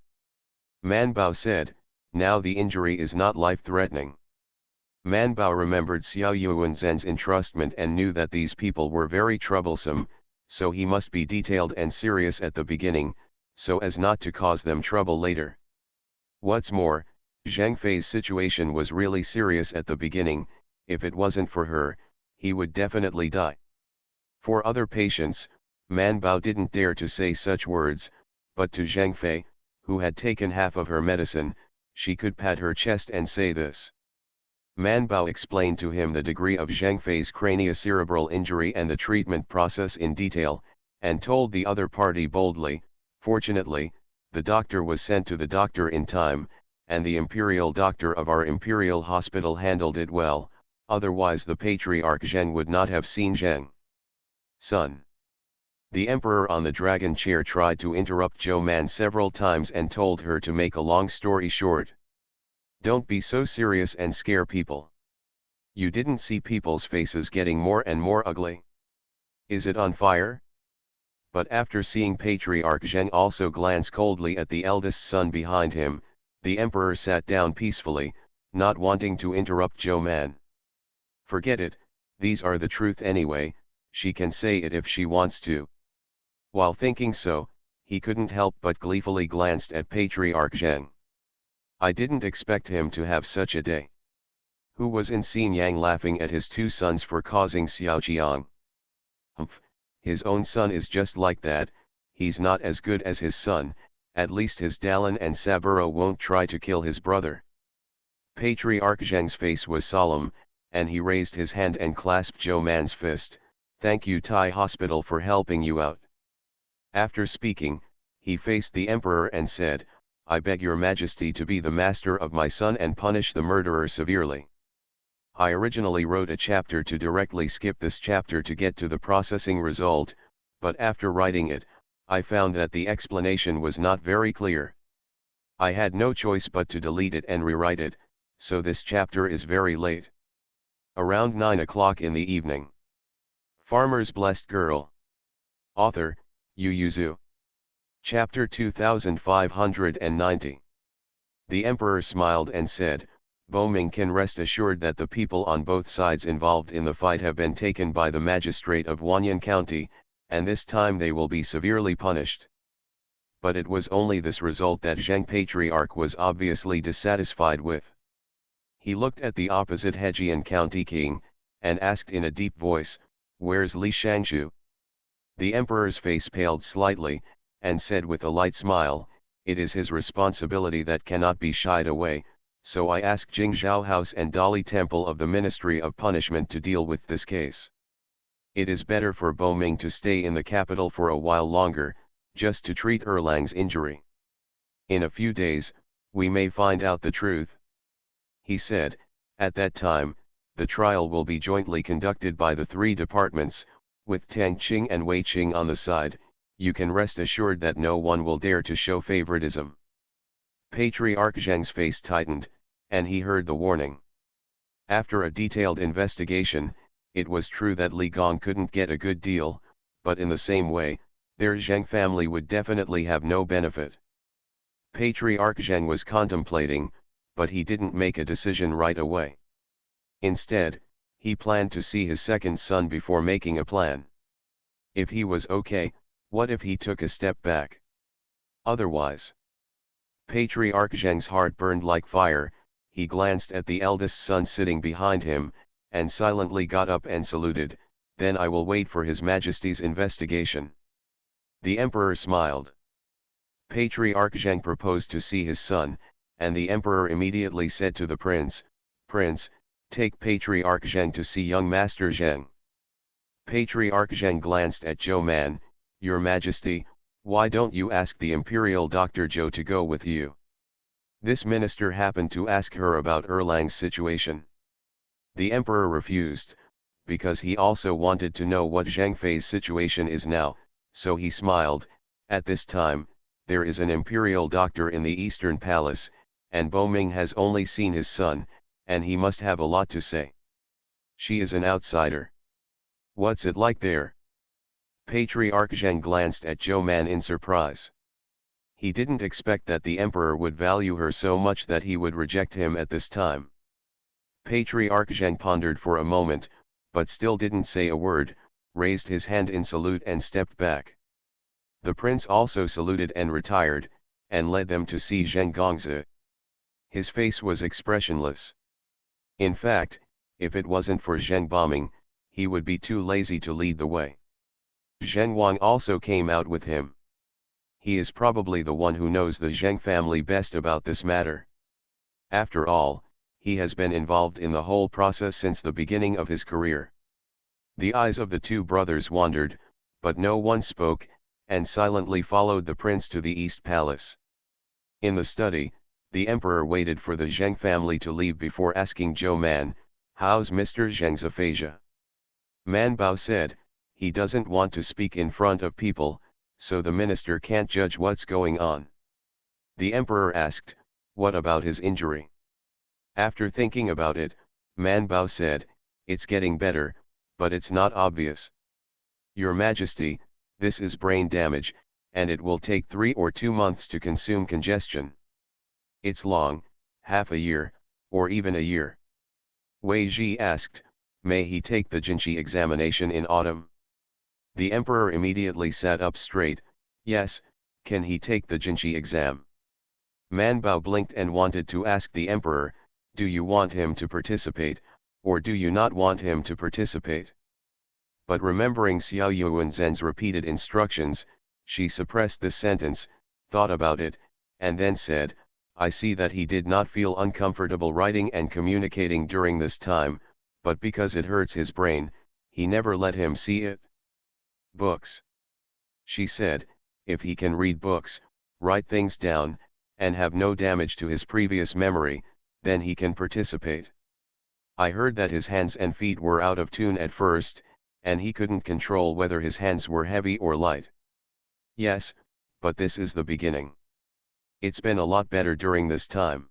Man Bao said, now the injury is not life-threatening. Man Bao remembered Xiao Yuanzhen's entrustment and knew that these people were very troublesome, so he must be detailed and serious at the beginning, so as not to cause them trouble later. What's more, Zhang Fei's situation was really serious at the beginning. If it wasn't for her, he would definitely die. For other patients, Man Bao didn't dare to say such words, but to Zhang Fei, who had taken half of her medicine, she could pat her chest and say this. Man Bao explained to him the degree of Zhang Fei's craniocerebral injury and the treatment process in detail, and told the other party boldly, fortunately, the doctor was sent to the doctor in time, and the imperial doctor of our imperial hospital handled it well, otherwise the Patriarch Zheng would not have seen Zheng. Son. The emperor on the dragon chair tried to interrupt Zhou Man several times and told her to make a long story short. Don't be so serious and scare people. You didn't see people's faces getting more and more ugly? Is it on fire? But after seeing Patriarch Zheng also glance coldly at the eldest son behind him, the emperor sat down peacefully, not wanting to interrupt Zhou Man. Forget it, these are the truth anyway, she can say it if she wants to. While thinking so, he couldn't help but gleefully glanced at Patriarch Zheng. I didn't expect him to have such a day. Who was in Xin Yang laughing at his two sons for causing Xiaoqiang? Humph, his own son is just like that, he's not as good as his son, at least his Dalan and Saburo won't try to kill his brother. Patriarch Zheng's face was solemn, and he raised his hand and clasped Zhou Man's fist. Thank you Tai Hospital for helping you out. After speaking, he faced the emperor and said, I beg your majesty to be the master of my son and punish the murderer severely. I originally wrote a chapter to directly skip this chapter to get to the processing result, but after writing it, I found that the explanation was not very clear. I had no choice but to delete it and rewrite it, so this chapter is very late. Around 9 o'clock in the evening. Farmer's Blessed Girl. Author, Yu Yuzu. Chapter 2590. The emperor smiled and said, Boming can rest assured that the people on both sides involved in the fight have been taken by the magistrate of Wanyan County, and this time they will be severely punished. But it was only this result that Zheng Patriarch was obviously dissatisfied with. He looked at the opposite Hejian County king, and asked in a deep voice, Where's Li Shangshu? The emperor's face paled slightly, and said with a light smile, It is his responsibility that cannot be shied away, so I ask Jingzhou House and Dali Temple of the Ministry of Punishment to deal with this case. It is better for Boming to stay in the capital for a while longer, just to treat Erlang's injury. In a few days, we may find out the truth. He said, at that time, the trial will be jointly conducted by the three departments, with Tang Qing and Wei Qing on the side. You can rest assured that no one will dare to show favoritism. Patriarch Zheng's face tightened, and he heard the warning. After a detailed investigation, it was true that Li Gong couldn't get a good deal, but in the same way, their Zheng family would definitely have no benefit. Patriarch Zheng was contemplating, but he didn't make a decision right away. Instead, he planned to see his second son before making a plan. If he was okay, what if he took a step back? Otherwise. Patriarch Zheng's heart burned like fire. He glanced at the eldest son sitting behind him, and silently got up and saluted, then I will wait for His Majesty's investigation. The emperor smiled. Patriarch Zheng proposed to see his son, and the emperor immediately said to the prince, Prince, take Patriarch Zheng to see young Master Zheng. Patriarch Zheng glanced at Zhou Man, Your Majesty, why don't you ask the imperial Dr. Zhou to go with you? This minister happened to ask her about Erlang's situation. The emperor refused, because he also wanted to know what Zhang Fei's situation is now, so he smiled. At this time, there is an imperial doctor in the Eastern Palace, and Boming has only seen his son, and he must have a lot to say. She is an outsider. What's it like there? Patriarch Zheng glanced at Zhou Man in surprise. He didn't expect that the emperor would value her so much that he would reject him at this time. Patriarch Zheng pondered for a moment, but still didn't say a word, raised his hand in salute and stepped back. The prince also saluted and retired, and led them to see Zheng Gongzi. His face was expressionless. In fact, if it wasn't for Zheng bombing, he would be too lazy to lead the way. Zheng Wang also came out with him. He is probably the one who knows the Zheng family best about this matter. After all, he has been involved in the whole process since the beginning of his career. The eyes of the two brothers wandered, but no one spoke, and silently followed the prince to the East Palace. In the study, the emperor waited for the Zheng family to leave before asking Zhou Man, "How's Mr. Zheng's aphasia?" Man Bao said, "He doesn't want to speak in front of people, so the minister can't judge what's going on." The emperor asked, "What about his injury?" After thinking about it, Man Bao said, "It's getting better, but it's not obvious. Your Majesty, this is brain damage, and it will take 3 or 2 months to consume congestion. It's long, half a year, or even a year." Wei Ji asked, "May he take the Jinshi examination in autumn?" The emperor immediately sat up straight. "Yes, can he take the Jinshi exam?" Man Bao blinked and wanted to ask the emperor, "Do you want him to participate, or do you not want him to participate?" But remembering Xiao Yuanzhen's repeated instructions, she suppressed this sentence, thought about it, and then said, "I see that he did not feel uncomfortable writing and communicating during this time, but because it hurts his brain, he never let him see it." "Books," she said, "if he can read books, write things down, and have no damage to his previous memory, then he can participate. I heard that his hands and feet were out of tune at first, and he couldn't control whether his hands were heavy or light." "Yes, but this is the beginning. It's been a lot better during this time.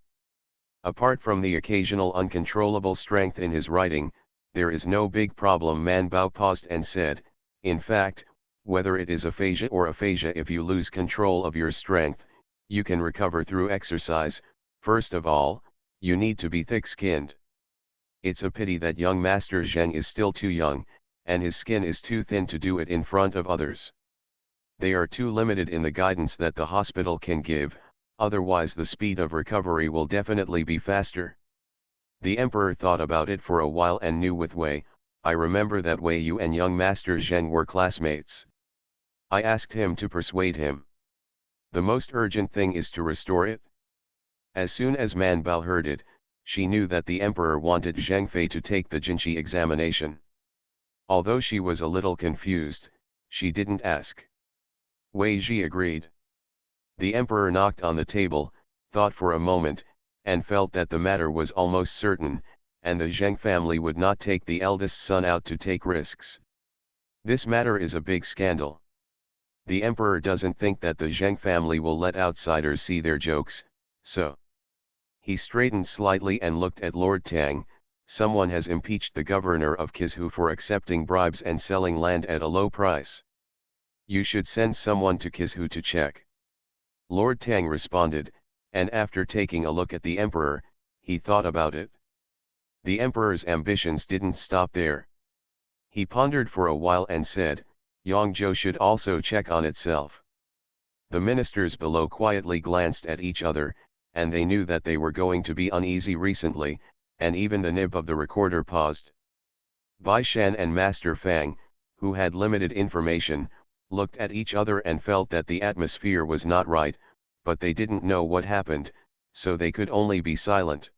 Apart from the occasional uncontrollable strength in his writing, there is no big problem." Man Bao paused and said, "In fact, whether it is aphasia or aphasia, if you lose control of your strength, you can recover through exercise. First of all, you need to be thick-skinned. It's a pity that young Master Zheng is still too young, and his skin is too thin to do it in front of others. They are too limited in the guidance that the hospital can give, otherwise the speed of recovery will definitely be faster." The emperor thought about it for a while and knew with Wei, "I remember that Wei Yu and young Master Zheng were classmates. I asked him to persuade him. The most urgent thing is to restore it." As soon as Man Bao heard it, she knew that the emperor wanted Zheng Fei to take the Jinshi examination. Although she was a little confused, she didn't ask. Wei Ji agreed. The emperor knocked on the table, thought for a moment, and felt that the matter was almost certain, and the Zheng family would not take the eldest son out to take risks. This matter is a big scandal. The emperor doesn't think that the Zheng family will let outsiders see their jokes, so. He straightened slightly and looked at Lord Tang. "Someone has impeached the governor of Kizhu for accepting bribes and selling land at a low price. You should send someone to Kizhu to check." Lord Tang responded, and after taking a look at the emperor, he thought about it. The emperor's ambitions didn't stop there. He pondered for a while and said, "Yangzhou should also check on itself." The ministers below quietly glanced at each other, and they knew that they were going to be uneasy recently, and even the nib of the recorder paused. Bai Shan and Master Fang, who had limited information, looked at each other and felt that the atmosphere was not right, but they didn't know what happened, so they could only be silent.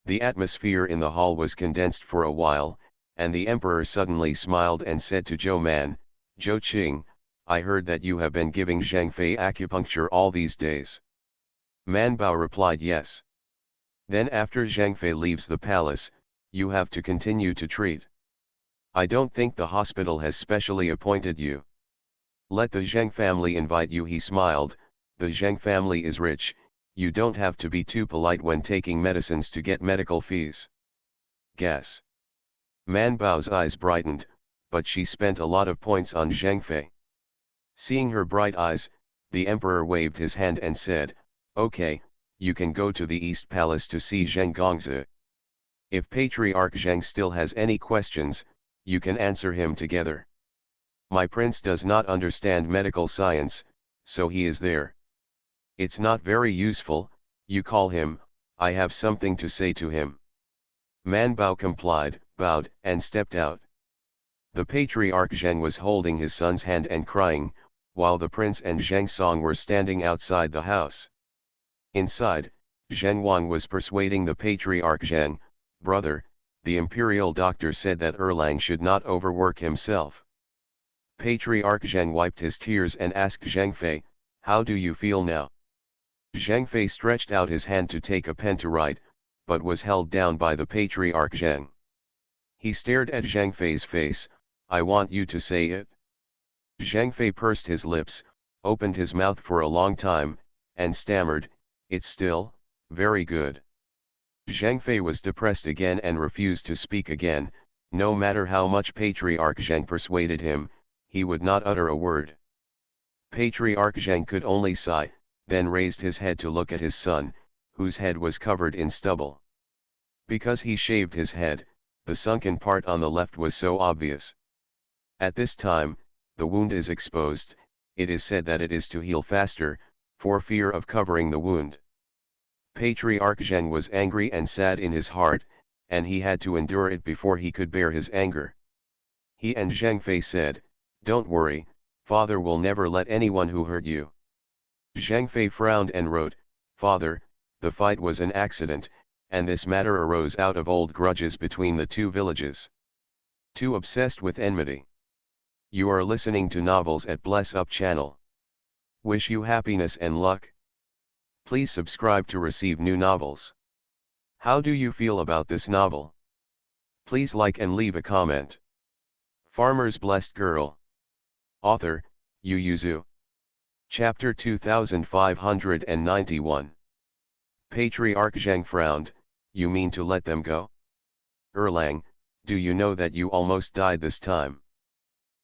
The atmosphere in the hall was condensed for a while, and the emperor suddenly smiled and said to Zhou Man, "Zhou Qing, I heard that you have been giving Zheng Fei acupuncture all these days." Man Bao replied, "Yes." "Then after Zheng Fei leaves the palace, you have to continue to treat. I don't think the hospital has specially appointed you. Let the Zheng family invite you." He smiled, "The Zheng family is rich, You don't have to be too polite when taking medicines to get medical fees. Guess. Man Bao's eyes brightened, but she spent a lot of points on Zhang Fei. Seeing her bright eyes, the emperor waved his hand and said, "Okay, you can go to the East Palace to see Zheng Gongzi. If Patriarch Zheng still has any questions, you can answer him together. My prince does not understand medical science, so he is there. It's not very useful, you call him, I have something to say to him." Man Bao complied, bowed, and stepped out. The Patriarch Zheng was holding his son's hand and crying, while the prince and Zheng Song were standing outside the house. Inside, Zheng Wang was persuading the Patriarch Zheng, "Brother, the imperial doctor said that Erlang should not overwork himself." Patriarch Zheng wiped his tears and asked Zhang Fei, "How do you feel now?" Zhang Fei stretched out his hand to take a pen to write, but was held down by the Patriarch Zheng. He stared at Zhang Fei's face. "I want you to say it." Zhang Fei pursed his lips, opened his mouth for a long time, and stammered, "It's still, very good." Zhang Fei was depressed again and refused to speak again. No matter how much Patriarch Zheng persuaded him, he would not utter a word. Patriarch Zheng could only sigh, then raised his head to look at his son, whose head was covered in stubble. Because he shaved his head, the sunken part on the left was so obvious. At this time, the wound is exposed. It is said that it is to heal faster, for fear of covering the wound. Patriarch Zheng was angry and sad in his heart, and he had to endure it before he could bear his anger. He and Zhang Fei said, "Don't worry, father will never let anyone who hurt you." Zhang Fei frowned and wrote, "Father, the fight was an accident, and this matter arose out of old grudges between the two villages. Too obsessed with enmity." You are listening to Novels at Bless Up channel. Wish you happiness and luck. Please subscribe to receive new novels. How do you feel about this novel? Please like and leave a comment. Farmer's Blessed Girl. Author, Yu Yuzu. Chapter 2591. Patriarch Zheng frowned, "You mean to let them go? Erlang, do you know that you almost died this time?"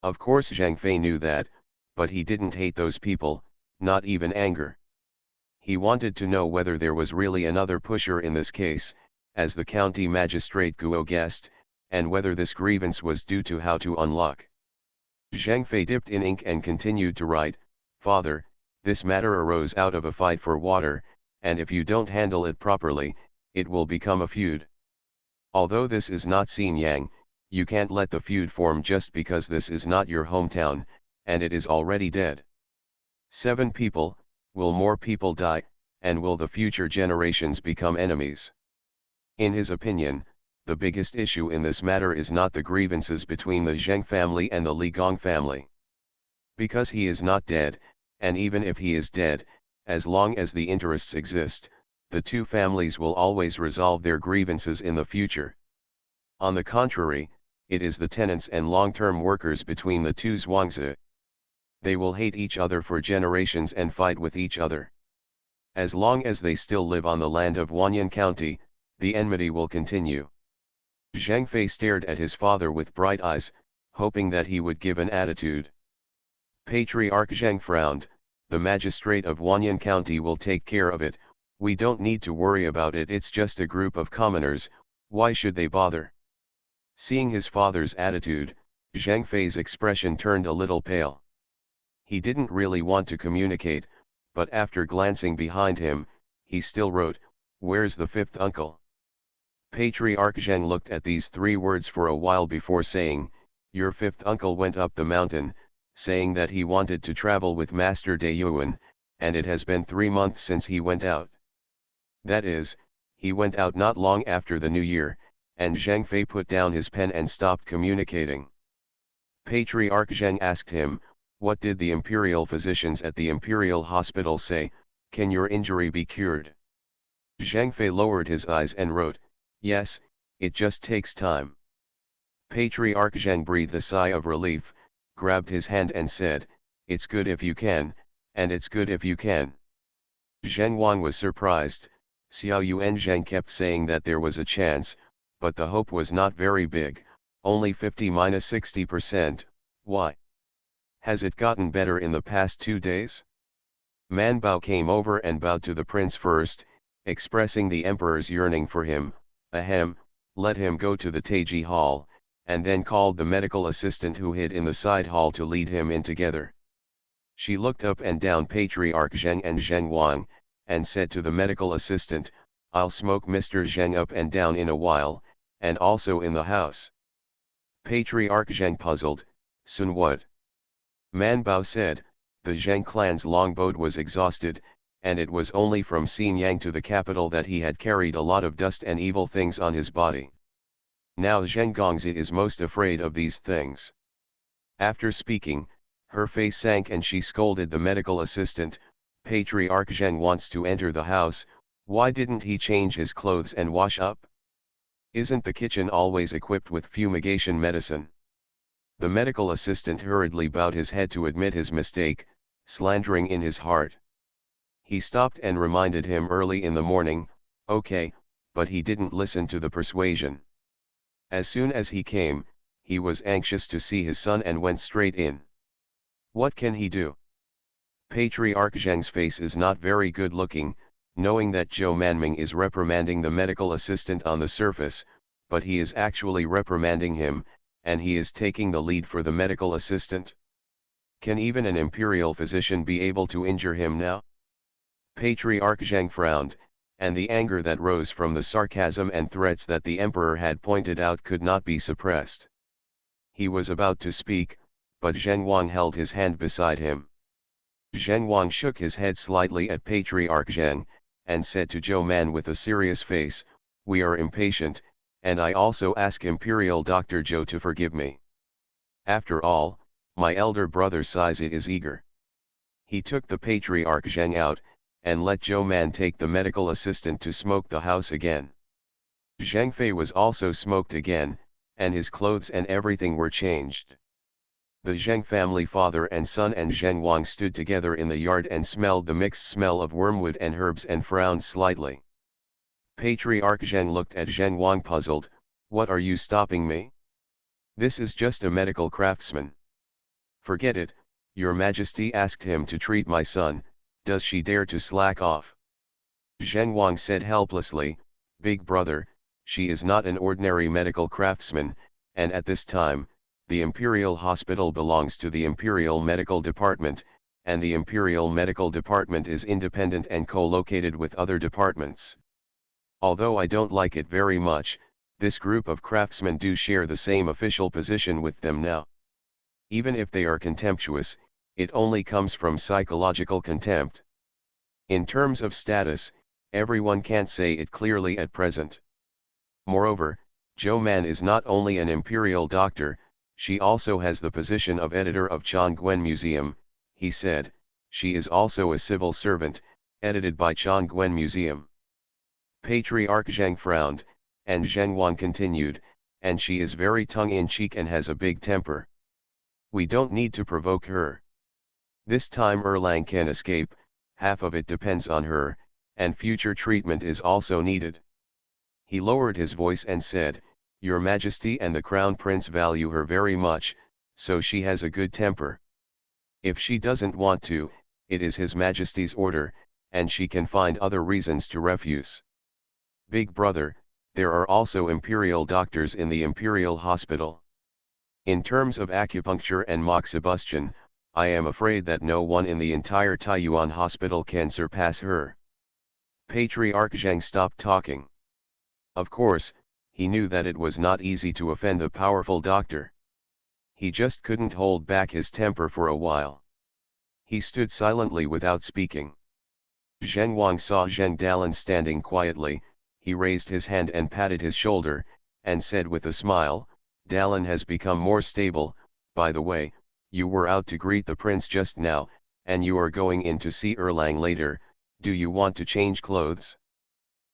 Of course Zhang Fei knew that, but he didn't hate those people, not even anger. He wanted to know whether there was really another pusher in this case, as the county magistrate Guo guessed, and whether this grievance was due to how to unlock. Zhang Fei dipped in ink and continued to write, "Father, this matter arose out of a fight for water, and if you don't handle it properly, it will become a feud. Although this is not Xinjiang, you can't let the feud form just because this is not your hometown, and it is already dead. 7 people, will more people die, and will the future generations become enemies?" In his opinion, the biggest issue in this matter is not the grievances between the Zheng family and the Li Gong family. Because he is not dead, and even if he is dead, as long as the interests exist, the two families will always resolve their grievances in the future. On the contrary, it is the tenants and long-term workers between the two Zhuangzi. They will hate each other for generations and fight with each other. As long as they still live on the land of Wanyan County, the enmity will continue. Zhang Fei stared at his father with bright eyes, hoping that he would give an attitude. Patriarch Zheng frowned, "The magistrate of Wanyan County will take care of it, we don't need to worry about it, it's just a group of commoners, why should they bother?" Seeing his father's attitude, Zhang Fei's expression turned a little pale. He didn't really want to communicate, but after glancing behind him, he still wrote, "Where's the 5th uncle?" Patriarch Zheng looked at these 3 words for a while before saying, "Your 5th uncle went up the mountain, saying that he wanted to travel with Master De Yuan, and it has been 3 months since he went out. That is, he went out not long after the New Year," and Zhang Fei put down his pen and stopped communicating. Patriarch Zheng asked him, "What did the imperial physicians at the imperial hospital say? Can your injury be cured?" Zhang Fei lowered his eyes and wrote, "Yes, it just takes time." Patriarch Zheng breathed a sigh of relief, grabbed his hand and said, "It's good if you can, and it's good if you can." Zheng Wang was surprised. Xiao Yuan Zheng kept saying that there was a chance, but the hope was not very big, only 50–60%, why? Has it gotten better in the past 2 days? Man Bao came over and bowed to the prince first, expressing the emperor's yearning for him. Ahem, let him go to the Taiji hall, and then called the medical assistant who hid in the side hall to lead him in together. She looked up and down Patriarch Zheng and Zheng Wang, and said to the medical assistant, I'll smoke Mr. Zheng up and down in a while, and also in the house. Patriarch Zheng puzzled, soon what? Man Bao said, the Zheng clan's longboat was exhausted, and it was only from Xinyang to the capital that he had carried a lot of dust and evil things on his body. Now Zheng Gongzi is most afraid of these things. After speaking, her face sank and she scolded the medical assistant, Patriarch Zheng wants to enter the house, why didn't he change his clothes and wash up? Isn't the kitchen always equipped with fumigation medicine? The medical assistant hurriedly bowed his head to admit his mistake, slandering in his heart. He stopped and reminded him early in the morning, okay, but he didn't listen to the persuasion. As soon as he came, he was anxious to see his son and went straight in. What can he do? Patriarch Zheng's face is not very good looking, knowing that Zhou Manming is reprimanding the medical assistant on the surface, but he is actually reprimanding him, and he is taking the lead for the medical assistant. Can even an imperial physician be able to injure him now? Patriarch Zheng frowned, and the anger that rose from the sarcasm and threats that the emperor had pointed out could not be suppressed. He was about to speak, but Zheng Wang held his hand beside him. Zheng Wang shook his head slightly at Patriarch Zheng, and said to Zhou Man with a serious face, we are impatient, and I also ask Imperial Dr. Zhou to forgive me. After all, my elder brother Saizi is eager. He took the Patriarch Zheng out, and let Zhou Man take the medical assistant to smoke the house again. Zheng Fei was also smoked again, and his clothes and everything were changed. The Zheng family father and son and Zheng Wang stood together in the yard and smelled the mixed smell of wormwood and herbs and frowned slightly. Patriarch Zheng looked at Zheng Wang puzzled, what are you stopping me? This is just a medical craftsman. Forget it, your majesty asked him to treat my son, does she dare to slack off? Zheng Wang said helplessly, big brother, she is not an ordinary medical craftsman, and at this time, the Imperial Hospital belongs to the Imperial Medical Department, and the Imperial Medical Department is independent and co-located with other departments. Although I don't like it very much, this group of craftsmen do share the same official position with them now. Even if they are contemptuous, it only comes from psychological contempt. In terms of status, everyone can't say it clearly at present. Moreover, Zhou Man is not only an imperial doctor, she also has the position of editor of Chongquen Museum, he said, she is also a civil servant, edited by Chongquen Museum. Patriarch Zheng frowned, and Zheng Wang continued, and she is very tongue-in-cheek and has a big temper. We don't need to provoke her. This time Erlang can escape, half of it depends on her, and future treatment is also needed. He lowered his voice and said, Your Majesty and the Crown Prince value her very much, so she has a good temper. If she doesn't want to, it is His Majesty's order, and she can find other reasons to refuse. Big brother, there are also imperial doctors in the imperial hospital. In terms of acupuncture and moxibustion, I am afraid that no one in the entire Taiyuan hospital can surpass her. Patriarch Zheng stopped talking. Of course, he knew that it was not easy to offend the powerful doctor. He just couldn't hold back his temper for a while. He stood silently without speaking. Zheng Wang saw Zheng Dalan standing quietly, he raised his hand and patted his shoulder, and said with a smile, Dalan has become more stable, by the way, you were out to greet the prince just now, and you are going in to see Erlang later, do you want to change clothes?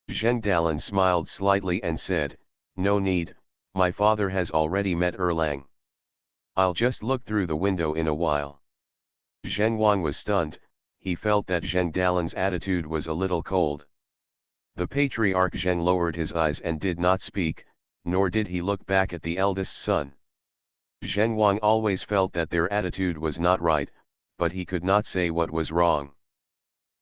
Zheng Dalan smiled slightly and said, No need, my father has already met Erlang. I'll just look through the window in a while. Zheng Wang was stunned, he felt that Zheng Dalan's attitude was a little cold. The patriarch Zheng lowered his eyes and did not speak, nor did he look back at the eldest son. Zheng Wang always felt that their attitude was not right, but he could not say what was wrong.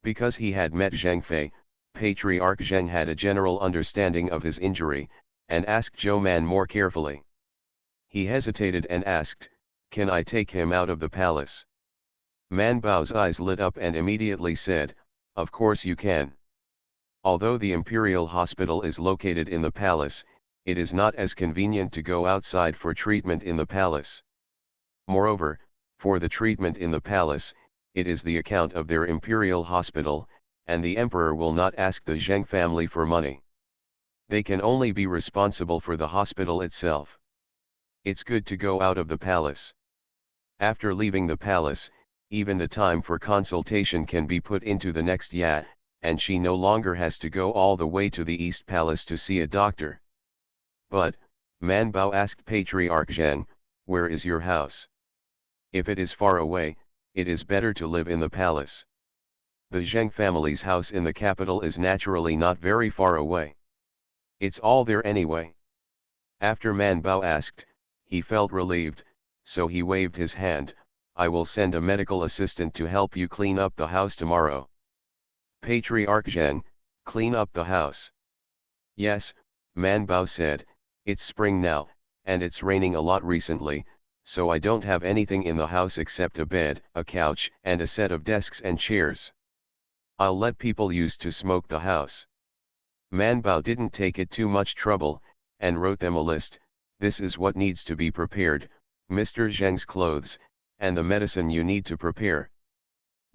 Because he had met Zheng Fei, Patriarch Zheng had a general understanding of his injury, and asked Zhou Man more carefully. He hesitated and asked, "Can I take him out of the palace?" Man Bao's eyes lit up and immediately said, "Of course you can." Although the imperial hospital is located in the palace, it is not as convenient to go outside for treatment in the palace. Moreover, for the treatment in the palace, it is the account of their imperial hospital, and the emperor will not ask the Zheng family for money. They can only be responsible for the hospital itself. It's good to go out of the palace. After leaving the palace, even the time for consultation can be put into the next year, and she no longer has to go all the way to the East Palace to see a doctor. But, Man Bao asked Patriarch Zheng, "Where is your house?" If it is far away, it is better to live in the palace. The Zheng family's house in the capital is naturally not very far away. It's all there anyway. After Man Bao asked, he felt relieved, so he waved his hand, "I will send a medical assistant to help you clean up the house tomorrow." Patriarch Zheng, "Clean up the house?" "Yes," Man Bao said, "it's spring now, and it's raining a lot recently, so I don't have anything in the house except a bed, a couch, and a set of desks and chairs. I'll let people use to smoke the house." Man Bao didn't take it too much trouble, and wrote them a list. "This is what needs to be prepared, Mr. Zheng's clothes, and the medicine you need to prepare.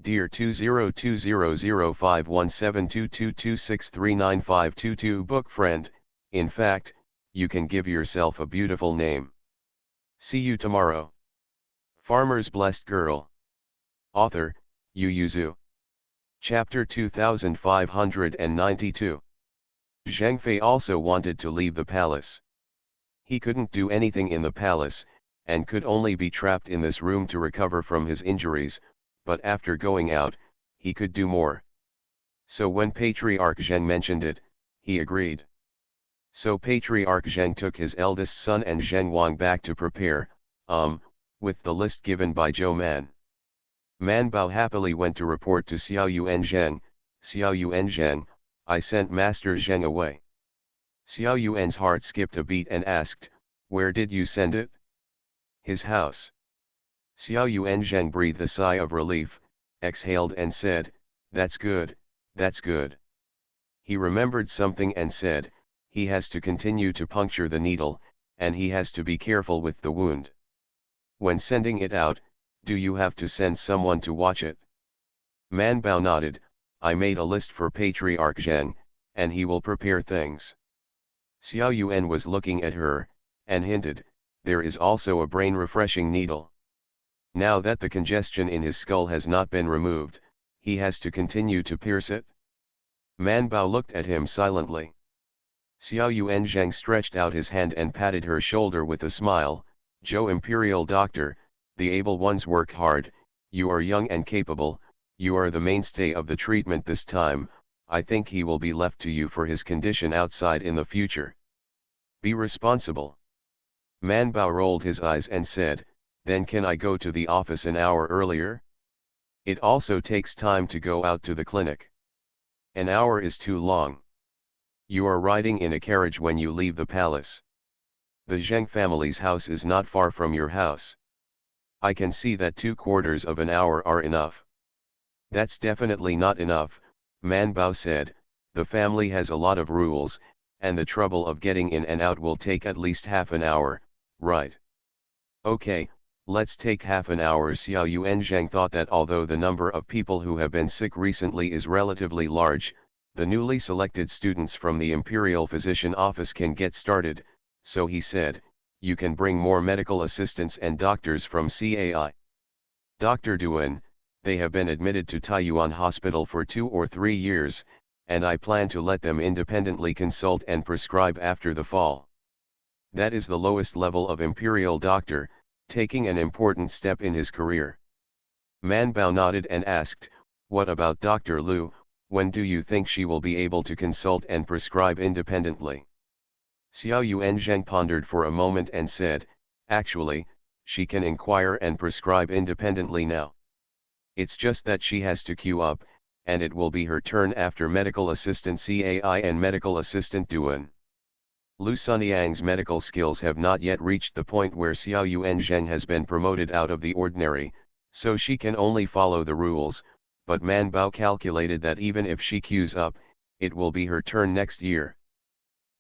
Dear 2020517222639522 book friend, in fact, you can give yourself a beautiful name. See you tomorrow. Farmer's Blessed Girl. Author, Yu Yuzu. Chapter 2592. Zheng Fei also wanted to leave the palace. He couldn't do anything in the palace, and could only be trapped in this room to recover from his injuries, but after going out, he could do more. So when Patriarch Zheng mentioned it, he agreed. So Patriarch Zheng took his eldest son and Zheng Wang back to prepare, with the list given by Zhou Man. Man Bao happily went to report to Xiao Yuan Zheng, "Xiao Yuan Zheng, I sent Master Zheng away." Xiao Yuan's heart skipped a beat and asked, "Where did you send it?" "His house." Xiao Yuan Zheng breathed a sigh of relief, exhaled and said, "That's good, that's good." He remembered something and said, "He has to continue to puncture the needle, and he has to be careful with the wound. When sending it out, do you have to send someone to watch it?" Man Bao nodded, "I made a list for Patriarch Zheng, and he will prepare things." Xiao Yuan was looking at her, and hinted, "There is also a brain-refreshing needle. Now that the congestion in his skull has not been removed, he has to continue to pierce it." Man Bao looked at him silently. Xiao Yuan Zheng stretched out his hand and patted her shoulder with a smile, "Zhou Imperial Doctor, the able ones work hard, you are young and capable, you are the mainstay of the treatment this time, I think he will be left to you for his condition outside in the future. Be responsible." Man Bao rolled his eyes and said, "Then can I go to the office an hour earlier? It also takes time to go out to the clinic. An hour is too long. You are riding in a carriage when you leave the palace. The Zheng family's house is not far from your house. I can see that 2/4 of an hour are enough." "That's definitely not enough," Man Bao said, "the family has a lot of rules, and the trouble of getting in and out will take at least half an hour, right?" "Okay, let's take half an hour." Xiao Yuan Zheng thought that although the number of people who have been sick recently is relatively large, the newly selected students from the Imperial Physician Office can get started, so he said, "You can bring more medical assistants and doctors from CAI. Dr. Duan, they have been admitted to Taiyuan Hospital for 2 or 3 years, and I plan to let them independently consult and prescribe after the fall. That is the lowest level of Imperial Doctor, taking an important step in his career." Man Bao nodded and asked, What about Dr. Lu, when do you think she will be able to consult and prescribe independently? Xiao Yuanzheng pondered for a moment and said, actually, she can inquire and prescribe independently now. It's just that she has to queue up, and it will be her turn after medical assistant Cai and medical assistant Duan. Lu Sunyang's medical skills have not yet reached the point where Xiao Yuanzheng has been promoted out of the ordinary, so she can only follow the rules, but Man Bao calculated that even if she queues up, it will be her turn next year.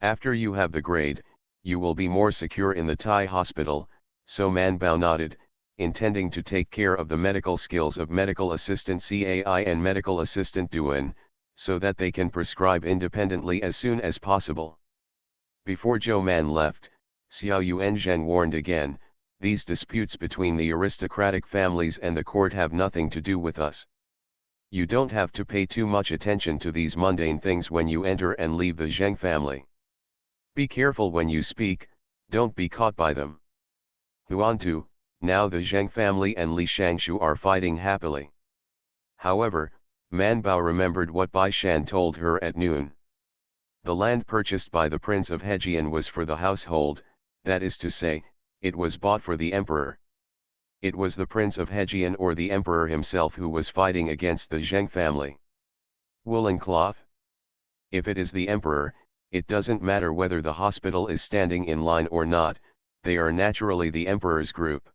After you have the grade, you will be more secure in the Thai hospital, so Man Bao nodded, intending to take care of the medical skills of medical assistant Cai and medical assistant Duan, so that they can prescribe independently as soon as possible. Before Zhou Man left, Xiao Yuanzheng warned again, these disputes between the aristocratic families and the court have nothing to do with us. You don't have to pay too much attention to these mundane things when you enter and leave the Zheng family. Be careful when you speak, don't be caught by them. Huantu, now the Zheng family and Li Shangshu are fighting happily. However, Man Bao remembered what Bai Shan told her at noon. The land purchased by the Prince of Hejian was for the household, that is to say, it was bought for the emperor. It was the Prince of Hejian or the emperor himself who was fighting against the Zheng family. Woolen cloth? If it is the emperor, it doesn't matter whether the hospital is standing in line or not, they are naturally the emperor's group.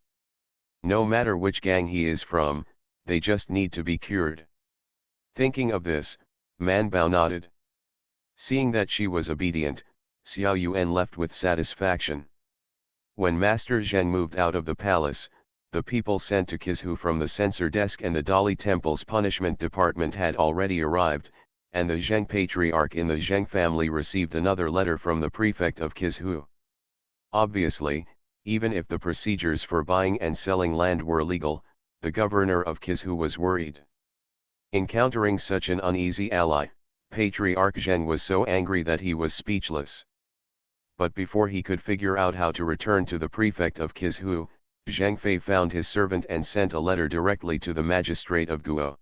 No matter which gang he is from, they just need to be cured. Thinking of this, Man Bao nodded. Seeing that she was obedient, Xiao Yuan left with satisfaction. When Master Zheng moved out of the palace, the people sent to Kizhu from the censor desk and the Dali Temple's punishment department had already arrived, and the Zheng patriarch in the Zheng family received another letter from the prefect of Kizhu. Obviously, even if the procedures for buying and selling land were legal, the governor of Kizhu was worried. Encountering such an uneasy ally, Patriarch Zheng was so angry that he was speechless. But before he could figure out how to return to the prefect of Kizhu, Zheng Fei found his servant and sent a letter directly to the magistrate of Guo.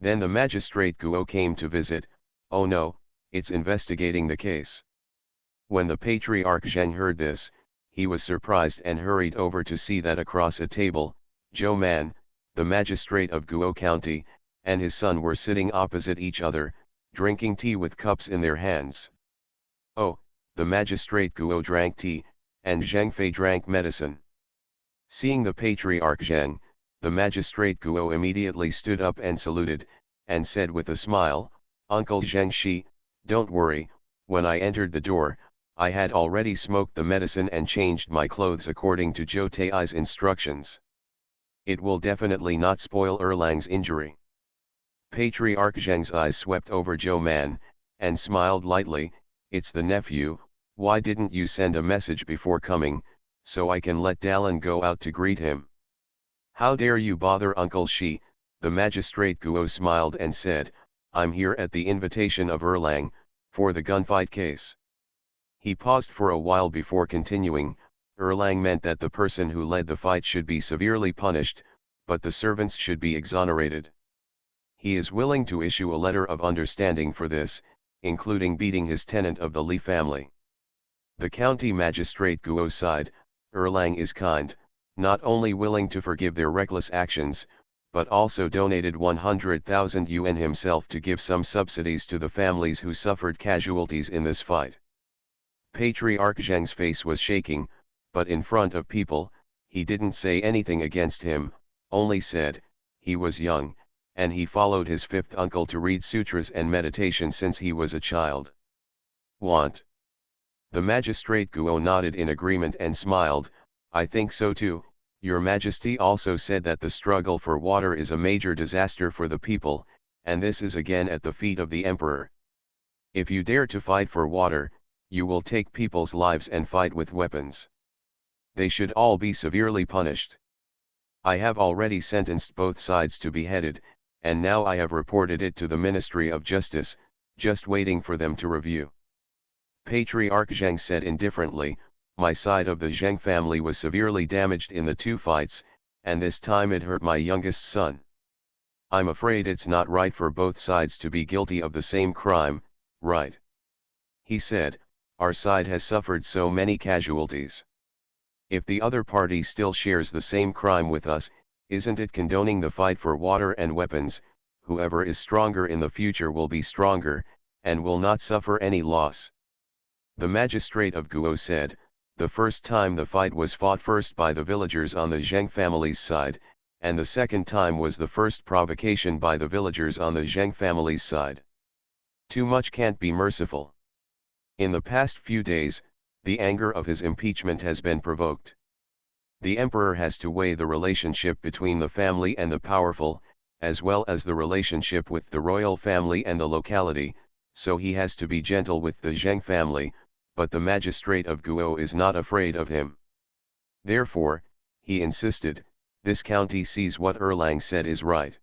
Then the magistrate Guo came to visit. Oh no, it's investigating the case. When the Patriarch Zheng heard this, he was surprised and hurried over to see that across a table, Zhou Man, the magistrate of Guo County, and his son were sitting opposite each other, drinking tea with cups in their hands. Oh, the magistrate Guo drank tea, and Zheng Fei drank medicine. Seeing the Patriarch Zheng, the magistrate Guo immediately stood up and saluted, and said with a smile, Uncle Zheng Shi, don't worry, when I entered the door, I had already smoked the medicine and changed my clothes according to Zhou Tai's instructions. It will definitely not spoil Erlang's injury. Patriarch Zheng's eyes swept over Zhou Man, and smiled lightly, it's the nephew, why didn't you send a message before coming, so I can let Dalan go out to greet him? How dare you bother Uncle Shi, the magistrate Guo smiled and said, I'm here at the invitation of Erlang, for the gunfight case. He paused for a while before continuing, Erlang meant that the person who led the fight should be severely punished, but the servants should be exonerated. He is willing to issue a letter of understanding for this, including beating his tenant of the Li family. The county magistrate Guo sighed, Erlang is kind, not only willing to forgive their reckless actions, but also donated 100,000 yuan himself to give some subsidies to the families who suffered casualties in this fight. Patriarch Zheng's face was shaking, but in front of people, he didn't say anything against him, only said, he was young, and he followed his fifth uncle to read sutras and meditation since he was a child. Want? The magistrate Guo nodded in agreement and smiled, I think so too, Your Majesty also said that the struggle for water is a major disaster for the people, and this is again at the feet of the emperor. If you dare to fight for water, you will take people's lives and fight with weapons. They should all be severely punished. I have already sentenced both sides to be beheaded, and now I have reported it to the Ministry of Justice, just waiting for them to review. Patriarch Zheng said indifferently, my side of the Zheng family was severely damaged in the two fights, and this time it hurt my youngest son. I'm afraid it's not right for both sides to be guilty of the same crime, right? He said, our side has suffered so many casualties. If the other party still shares the same crime with us, isn't it condoning the fight for water and weapons? Whoever is stronger in the future will be stronger, and will not suffer any loss. The magistrate of Guo said, the first time the fight was fought first by the villagers on the Zheng family's side, and the second time was the first provocation by the villagers on the Zheng family's side. Too much can't be merciful. In the past few days, the anger of his impeachment has been provoked. The emperor has to weigh the relationship between the family and the powerful, as well as the relationship with the royal family and the locality, so he has to be gentle with the Zheng family, but the magistrate of Guo is not afraid of him. Therefore, he insisted, this county sees what Erlang said is right.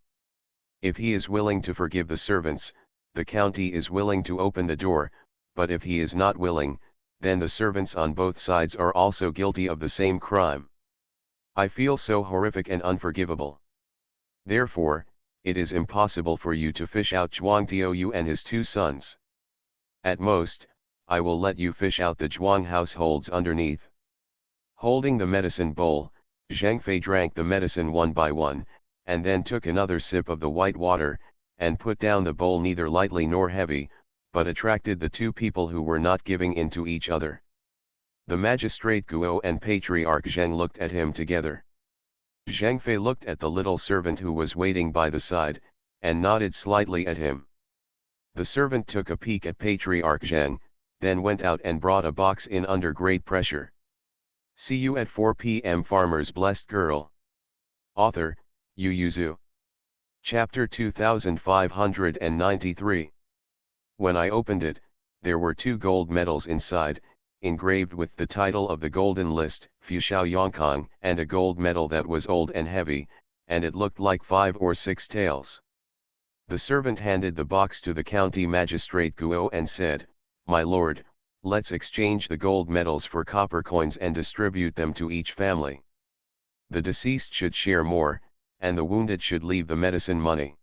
If he is willing to forgive the servants, the county is willing to open the door, but if he is not willing, then the servants on both sides are also guilty of the same crime. I feel so horrific and unforgivable. Therefore, it is impossible for you to fish out Zhuang Tiou and his 2 sons. At most, I will let you fish out the Zhuang households underneath. Holding the medicine bowl, Zhang Fei drank the medicine one by one, and then took another sip of the white water, and put down the bowl neither lightly nor heavy, but attracted the 2 people who were not giving in to each other. The magistrate Guo and patriarch Zheng looked at him together. Zhang Fei looked at the little servant who was waiting by the side, and nodded slightly at him. The servant took a peek at patriarch Zheng, then went out and brought a box in under great pressure. See you at 4 p.m. Farmer's Blessed Girl. Author, Yu Yuzu. Chapter 2593. When I opened it, there were 2 gold medals inside, engraved with the title of the Golden List, Fuxiao Yongkang, and a gold medal that was old and heavy, and it looked like 5 or 6 taels. The servant handed the box to the county magistrate Guo and said, my lord, let's exchange the gold medals for copper coins and distribute them to each family. The deceased should share more, and the wounded should leave the medicine money.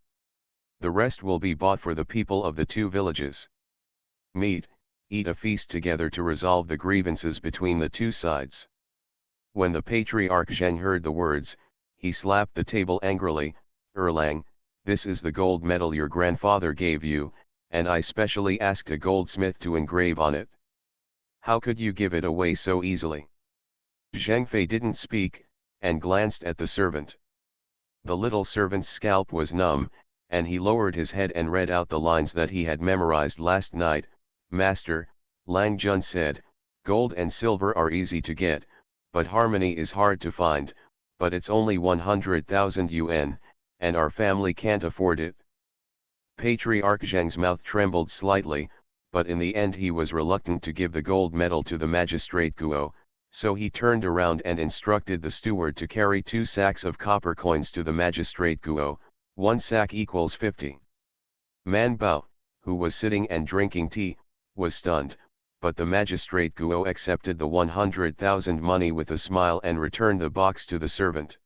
The rest will be bought for the people of the 2 villages. Eat a feast together to resolve the grievances between the 2 sides. When the patriarch Zheng heard the words, he slapped the table angrily. Erlang, this is the gold medal your grandfather gave you, and I specially asked a goldsmith to engrave on it. How could you give it away so easily? Zhang Fei didn't speak, and glanced at the servant. The little servant's scalp was numb, and he lowered his head and read out the lines that he had memorized last night. Master, Lang Jun said, gold and silver are easy to get, but harmony is hard to find, but it's only 100,000 yuan, and our family can't afford it. Patriarch Zheng's mouth trembled slightly, but in the end he was reluctant to give the gold medal to the magistrate Guo, so he turned around and instructed the steward to carry 2 sacks of copper coins to the magistrate Guo. 1 sack equals 50. Man Bao, who was sitting and drinking tea, was stunned, but the magistrate Guo accepted the 100,000 money with a smile and returned the box to the servant.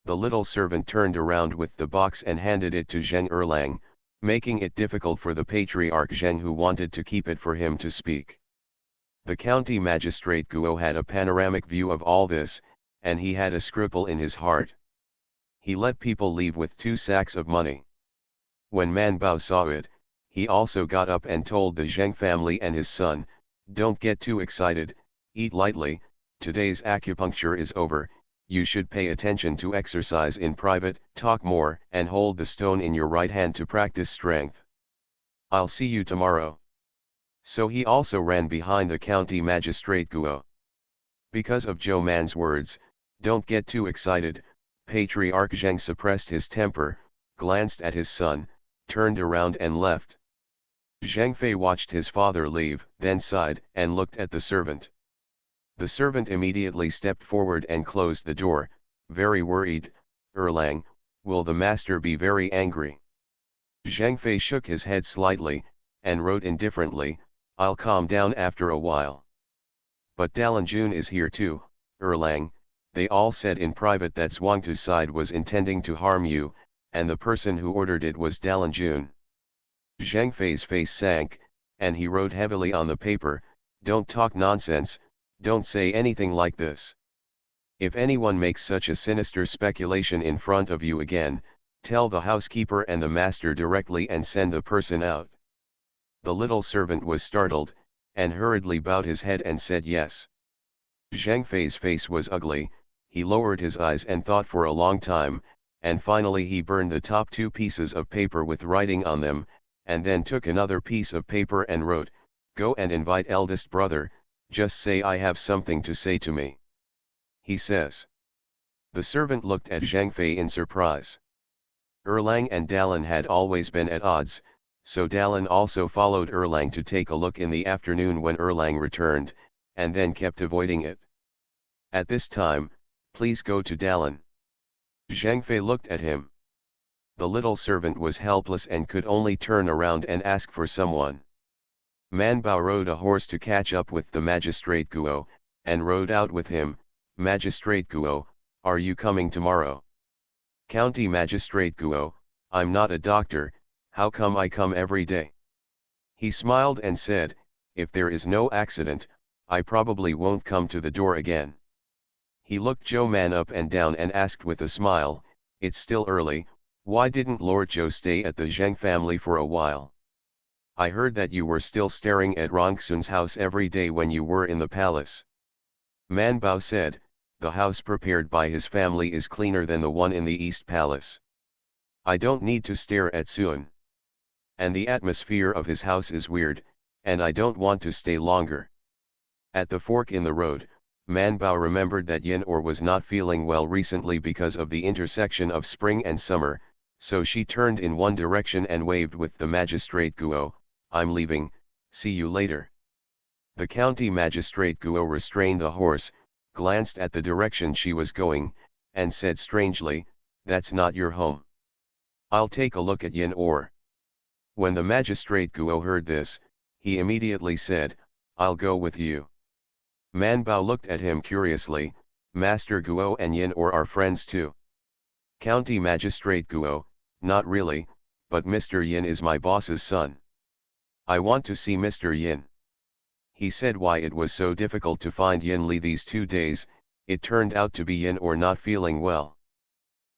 The little servant turned around with the box and handed it to Zheng Erlang, making it difficult for the patriarch Zheng who wanted to keep it for him to speak. The county magistrate Guo had a panoramic view of all this, and he had a scruple in his heart. He let people leave with 2 sacks of money. When Man Bao saw it, he also got up and told the Zheng family and his son, don't get too excited, eat lightly, today's acupuncture is over, you should pay attention to exercise in private, talk more, and hold the stone in your right hand to practice strength. I'll see you tomorrow. So he also ran behind the county magistrate Guo. Because of Zhou Man's words, don't get too excited, Patriarch Zheng suppressed his temper, glanced at his son, turned around and left. Zhang Fei watched his father leave, then sighed and looked at the servant. The servant immediately stepped forward and closed the door, very worried. Erlang, will the master be very angry? Zhang Fei shook his head slightly, and wrote indifferently, I'll calm down after a while. But Dalin Jun is here too, Erlang, they all said in private that Zhuangtu's side was intending to harm you, and the person who ordered it was Dalin Jun. Zhang Fei's face sank, and he wrote heavily on the paper, "Don't talk nonsense, don't say anything like this. If anyone makes such a sinister speculation in front of you again, tell the housekeeper and the master directly and send the person out." The little servant was startled, and hurriedly bowed his head and said yes. Zhang Fei's face was ugly, he lowered his eyes and thought for a long time, and finally he burned the top two pieces of paper with writing on them, and then took another piece of paper and wrote, "Go and invite eldest brother, just say I have something to say to me. He says." The servant looked at Zhang Fei in surprise. Erlang and Dalin had always been at odds, so Dalin also followed Erlang to take a look in the afternoon when Erlang returned, and then kept avoiding it. At this time, "Please go to Dalin." Zhang Fei looked at him. The little servant was helpless and could only turn around and ask for someone. Man Bao rode a horse to catch up with the magistrate Guo, and rode out with him. "Magistrate Guo, are you coming tomorrow?" "County Magistrate Guo, I'm not a doctor, how come I come every day?" He smiled and said, "If there is no accident, I probably won't come to the door again." He looked Zhou Man up and down and asked with a smile, "It's still early, why didn't Lord Zhou stay at the Zheng family for a while? I heard that you were still staring at Rongsun's house every day when you were in the palace." Man Bao said, "The house prepared by his family is cleaner than the one in the East Palace. I don't need to stare at Sun. And the atmosphere of his house is weird, and I don't want to stay longer." At the fork in the road, Man Bao remembered that Yin Or was not feeling well recently because of the intersection of spring and summer, so she turned in one direction and waved with the magistrate Guo, "I'm leaving, see you later." The county magistrate Guo restrained the horse, glanced at the direction she was going, and said strangely, "That's not your home. I'll take a look at Yin Or." When the magistrate Guo heard this, he immediately said, "I'll go with you." Man Bao looked at him curiously, "Master Guo and Yin Or are friends too?" County Magistrate Guo, "Not really, but Mr. Yin is my boss's son. I want to see Mr. Yin." He said why it was so difficult to find Yin Li these 2 days, it turned out to be Yin Or not feeling well.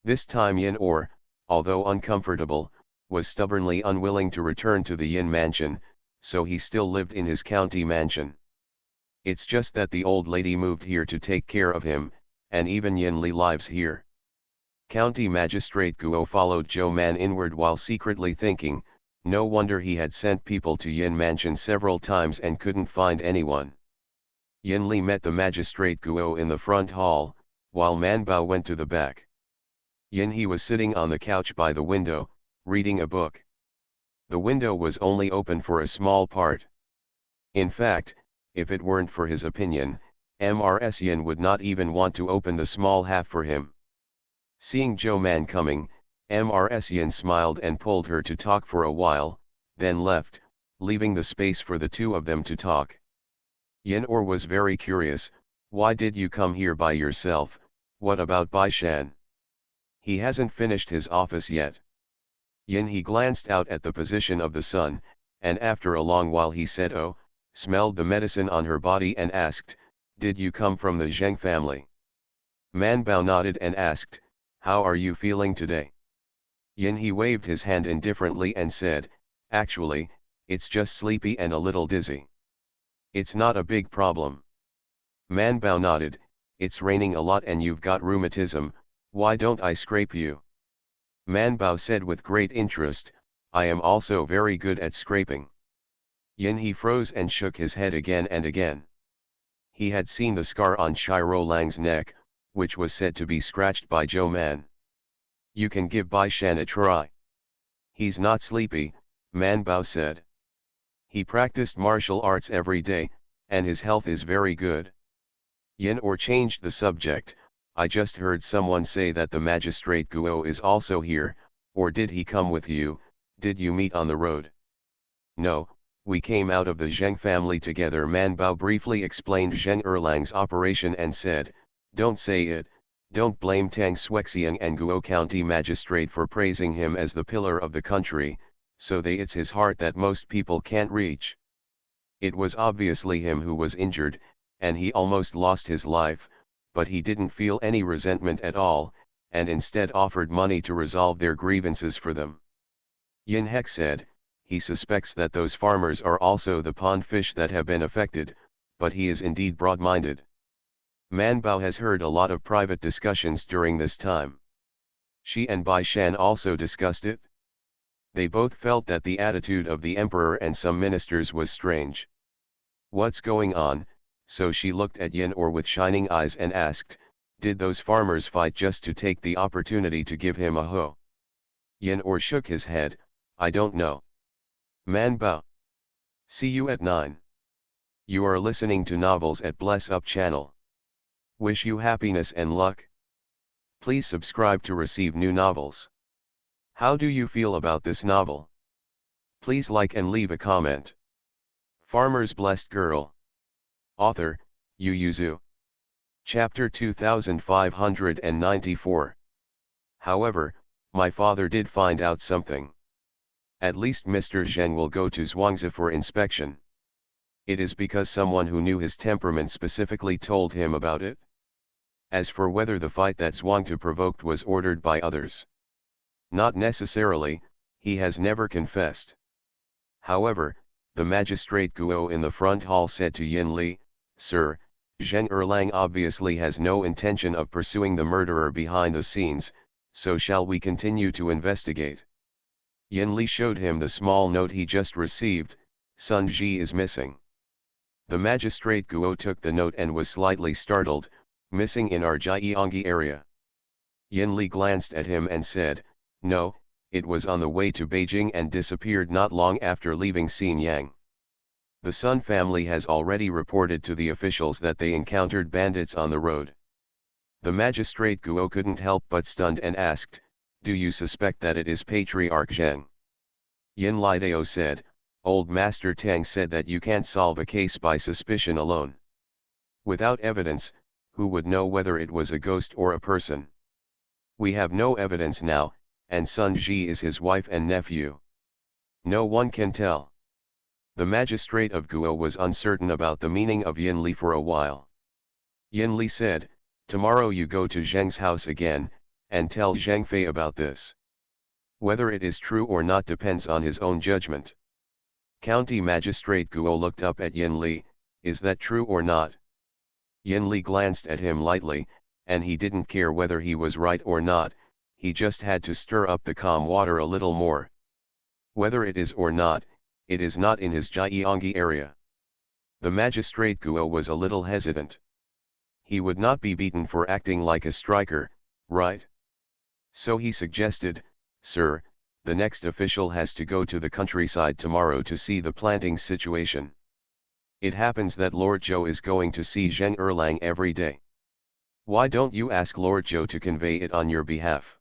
This time Yin Or, although uncomfortable, was stubbornly unwilling to return to the Yin mansion, so he still lived in his county mansion. It's just that the old lady moved here to take care of him, and even Yin Li lives here. County Magistrate Guo followed Zhou Man inward while secretly thinking, no wonder he had sent people to Yin Mansion several times and couldn't find anyone. Yin Li met the Magistrate Guo in the front hall, while Man Bao went to the back. Yin He was sitting on the couch by the window, reading a book. The window was only open for a small part. In fact, if it weren't for his opinion, Mrs. Yin would not even want to open the small half for him. Seeing Zhou Man coming, Mrs. Yin smiled and pulled her to talk for a while, then left, leaving the space for the two of them to talk. Yin Or was very curious, "Why did you come here by yourself, what about Bai Shan? He hasn't finished his office yet." Yin He glanced out at the position of the sun, and after a long while he said, "Oh," smelled the medicine on her body and asked, "Did you come from the Zheng family?" Man Bao nodded and asked, "How are you feeling today?" Yin He waved his hand indifferently and said, "Actually, it's just sleepy and a little dizzy. It's not a big problem." Man Bao nodded, "It's raining a lot and you've got rheumatism, why don't I scrape you?" Man Bao said with great interest, "I am also very good at scraping." Yin He froze and shook his head again and again. He had seen the scar on Shiro Lang's neck, which was said to be scratched by Zhou Man. "You can give Bai Shan a try. He's not sleepy," Man Bao said. "He practiced martial arts every day, and his health is very good." Yin Or changed the subject, "I just heard someone say that the magistrate Guo is also here, or did he come with you, did you meet on the road?" "No, we came out of the Zheng family together." Man Bao briefly explained Zheng Erlang's operation and said, "Don't say it, Don't blame Tang Xuexiang and Guo County Magistrate for praising him as the pillar of the country, so it's his heart that most people can't reach. It was obviously him who was injured, and he almost lost his life, but he didn't feel any resentment at all, and instead offered money to resolve their grievances for them. Yin Hek said, he suspects that those farmers are also the pond fish that have been affected, but he is indeed broad-minded. Man Bao has heard a lot of private discussions during this time. She and Bai Shan also discussed it. They both felt that the attitude of the emperor and some ministers was strange. What's going on? So she looked at Yin Or with shining eyes and asked, did those farmers fight just to take the opportunity to give him a hoe? Yin Or shook his head, I don't know. Man Bao. See you at 9. You are listening to Novels at Bless Up channel. Wish you happiness and luck. Please subscribe to receive new novels. How do you feel about this novel? Please like and leave a comment. Farmer's Blessed Girl. Author, Yu Yuzu. Chapter 2594. However, my father did find out something. At least Mr. Zheng will go to Zhuangzi for inspection. It is because someone who knew his temperament specifically told him about it. As for whether the fight that Zhuangzi provoked was ordered by others, not necessarily, he has never confessed. However, the magistrate Guo in the front hall said to Yin Li, Sir, Zheng Erlang obviously has no intention of pursuing the murderer behind the scenes, so shall we continue to investigate? Yin Li showed him the small note he just received, Sun Ji is missing. The magistrate Guo took the note and was slightly startled, missing in our Jiangyi area. Yin Li glanced at him and said, no, it was on the way to Beijing and disappeared not long after leaving Xinyang. The Sun family has already reported to the officials that they encountered bandits on the road. The magistrate Guo couldn't help but stunned and asked, do you suspect that it is Patriarch Zheng? Yin Lidao said, Old Master Tang said that you can't solve a case by suspicion alone. Without evidence, who would know whether it was a ghost or a person? We have no evidence now, and Sun Ji is his wife and nephew. No one can tell. The magistrate of Guo was uncertain about the meaning of Yin Li for a while. Yin Li said, tomorrow you go to Zheng's house again, and tell Zheng Fei about this. Whether it is true or not depends on his own judgment. County Magistrate Guo looked up at Yin Li, is that true or not? Yin Li glanced at him lightly, and he didn't care whether he was right or not, he just had to stir up the calm water a little more. Whether it is or not, it is not in his Jiangyi area. The magistrate Guo was a little hesitant. He would not be beaten for acting like a striker, right? So he suggested, Sir, the next official has to go to the countryside tomorrow to see the planting situation. It happens that Lord Zhou is going to see Zheng Erlang every day. Why don't you ask Lord Zhou to convey it on your behalf?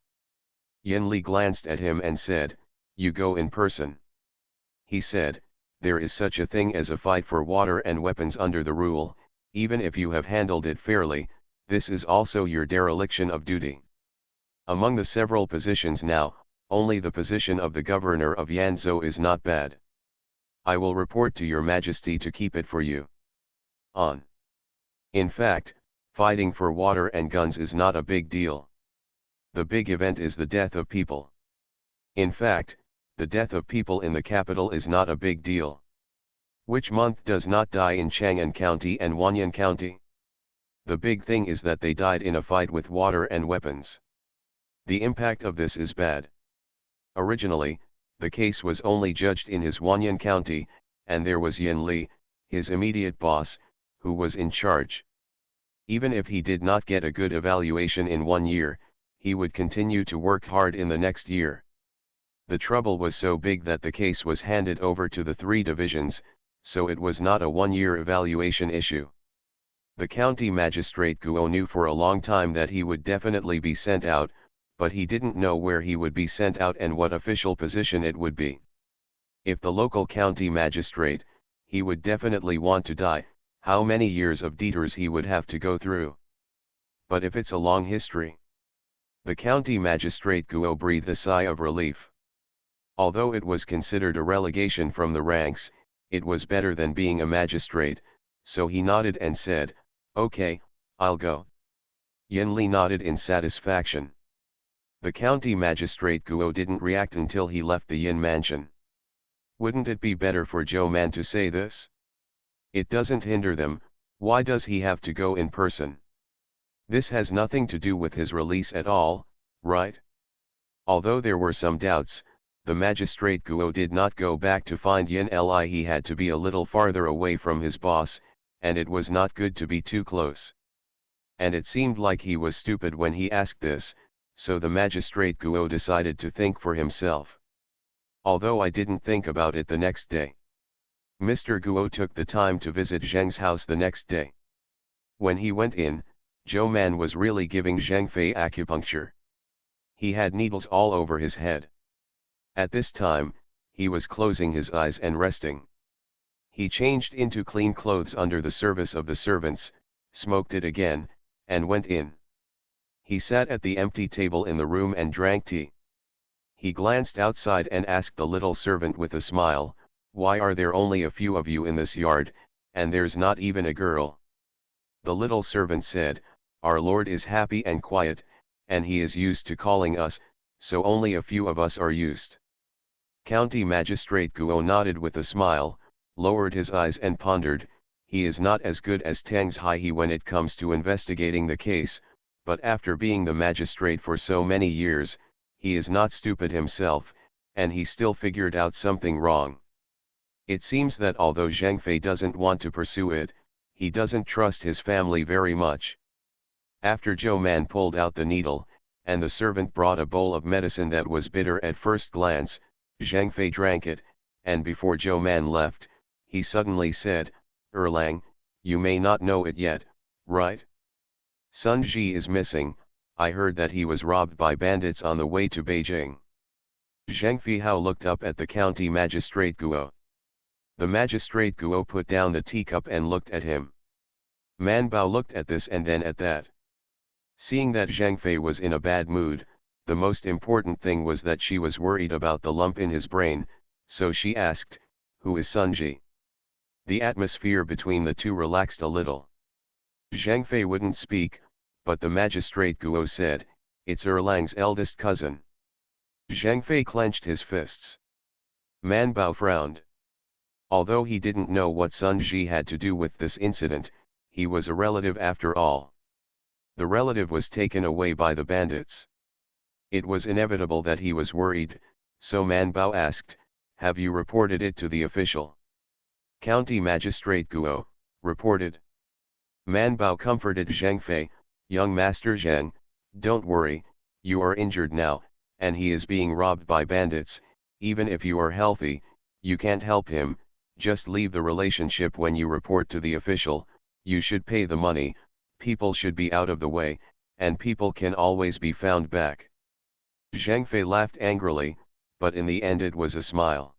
Yin Li glanced at him and said, you go in person. He said, there is such a thing as a fight for water and weapons under the rule, even if you have handled it fairly, this is also your dereliction of duty. Among the several positions now, only the position of the governor of Yanzhou is not bad. I will report to your majesty to keep it for you. On. In fact, fighting for water and guns is not a big deal. The big event is the death of people. In fact, the death of people in the capital is not a big deal. Which month does not die in Chang'an County and Wanyan County? The big thing is that they died in a fight with water and weapons. The impact of this is bad. Originally, the case was only judged in his Wanyan County, and there was Yin Li, his immediate boss, who was in charge. Even if he did not get a good evaluation in 1 year, he would continue to work hard in the next year. The trouble was so big that the case was handed over to the 3 divisions, so it was not a 1-year evaluation issue. The county magistrate Guo knew for a long time that he would definitely be sent out, but he didn't know where he would be sent out and what official position it would be. If the local county magistrate, he would definitely want to die, how many years of detours he would have to go through. But if it's a long history. The county magistrate Guo breathed a sigh of relief. Although it was considered a relegation from the ranks, it was better than being a magistrate, so he nodded and said, "Okay, I'll go." Yen Li nodded in satisfaction. The county magistrate Guo didn't react until he left the Yin mansion. Wouldn't it be better for Zhou Man to say this? It doesn't hinder them, why does he have to go in person? This has nothing to do with his release at all, right? Although there were some doubts, the magistrate Guo did not go back to find Yin Li. He had to be a little farther away from his boss, and it was not good to be too close. And it seemed like he was stupid when he asked this, so the magistrate Guo decided to think for himself. Although I didn't think about it the next day. Mr. Guo took the time to visit Zheng's house the next day. When he went in, Zhou Man was really giving Zheng Fei acupuncture. He had needles all over his head. At this time, he was closing his eyes and resting. He changed into clean clothes under the service of the servants, smoked it again, and went in. He sat at the empty table in the room and drank tea. He glanced outside and asked the little servant with a smile, "Why are there only a few of you in this yard, and there's not even a girl?" The little servant said, "Our Lord is happy and quiet, and he is used to calling us, so only a few of us are used." County Magistrate Guo nodded with a smile, lowered his eyes and pondered, "He is not as good as Tang's Hai when it comes to investigating the case, but after being the magistrate for so many years, he is not stupid himself, and he still figured out something wrong. It seems that although Zheng Fei doesn't want to pursue it, he doesn't trust his family very much." After Zhou Man pulled out the needle, and the servant brought a bowl of medicine that was bitter at first glance, Zheng Fei drank it, and before Zhou Man left, he suddenly said, "Erlang, you may not know it yet, right? Sun Ji is missing. I heard that he was robbed by bandits on the way to Beijing." Zheng Feihao looked up at the county magistrate Guo. The magistrate Guo put down the teacup and looked at him. Man Bao looked at this and then at that. Seeing that Zheng Fei was in a bad mood, the most important thing was that she was worried about the lump in his brain, so she asked, "Who is Sun Ji?" The atmosphere between the two relaxed a little. Zheng Fei wouldn't speak, but the magistrate Guo said, "It's Erlang's eldest cousin." Zheng Fei clenched his fists. Man Bao frowned. Although he didn't know what Sun Ji had to do with this incident, he was a relative after all. The relative was taken away by the bandits. It was inevitable that he was worried, so Man Bao asked, "Have you reported it to the official?" County Magistrate Guo reported. Man Bao comforted Zheng Fei, "Young Master Zheng, don't worry, you are injured now, and he is being robbed by bandits. Even if you are healthy, you can't help him, just leave the relationship. When you report to the official, you should pay the money, people should be out of the way, and people can always be found back." Zheng Fei laughed angrily, but in the end it was a smile.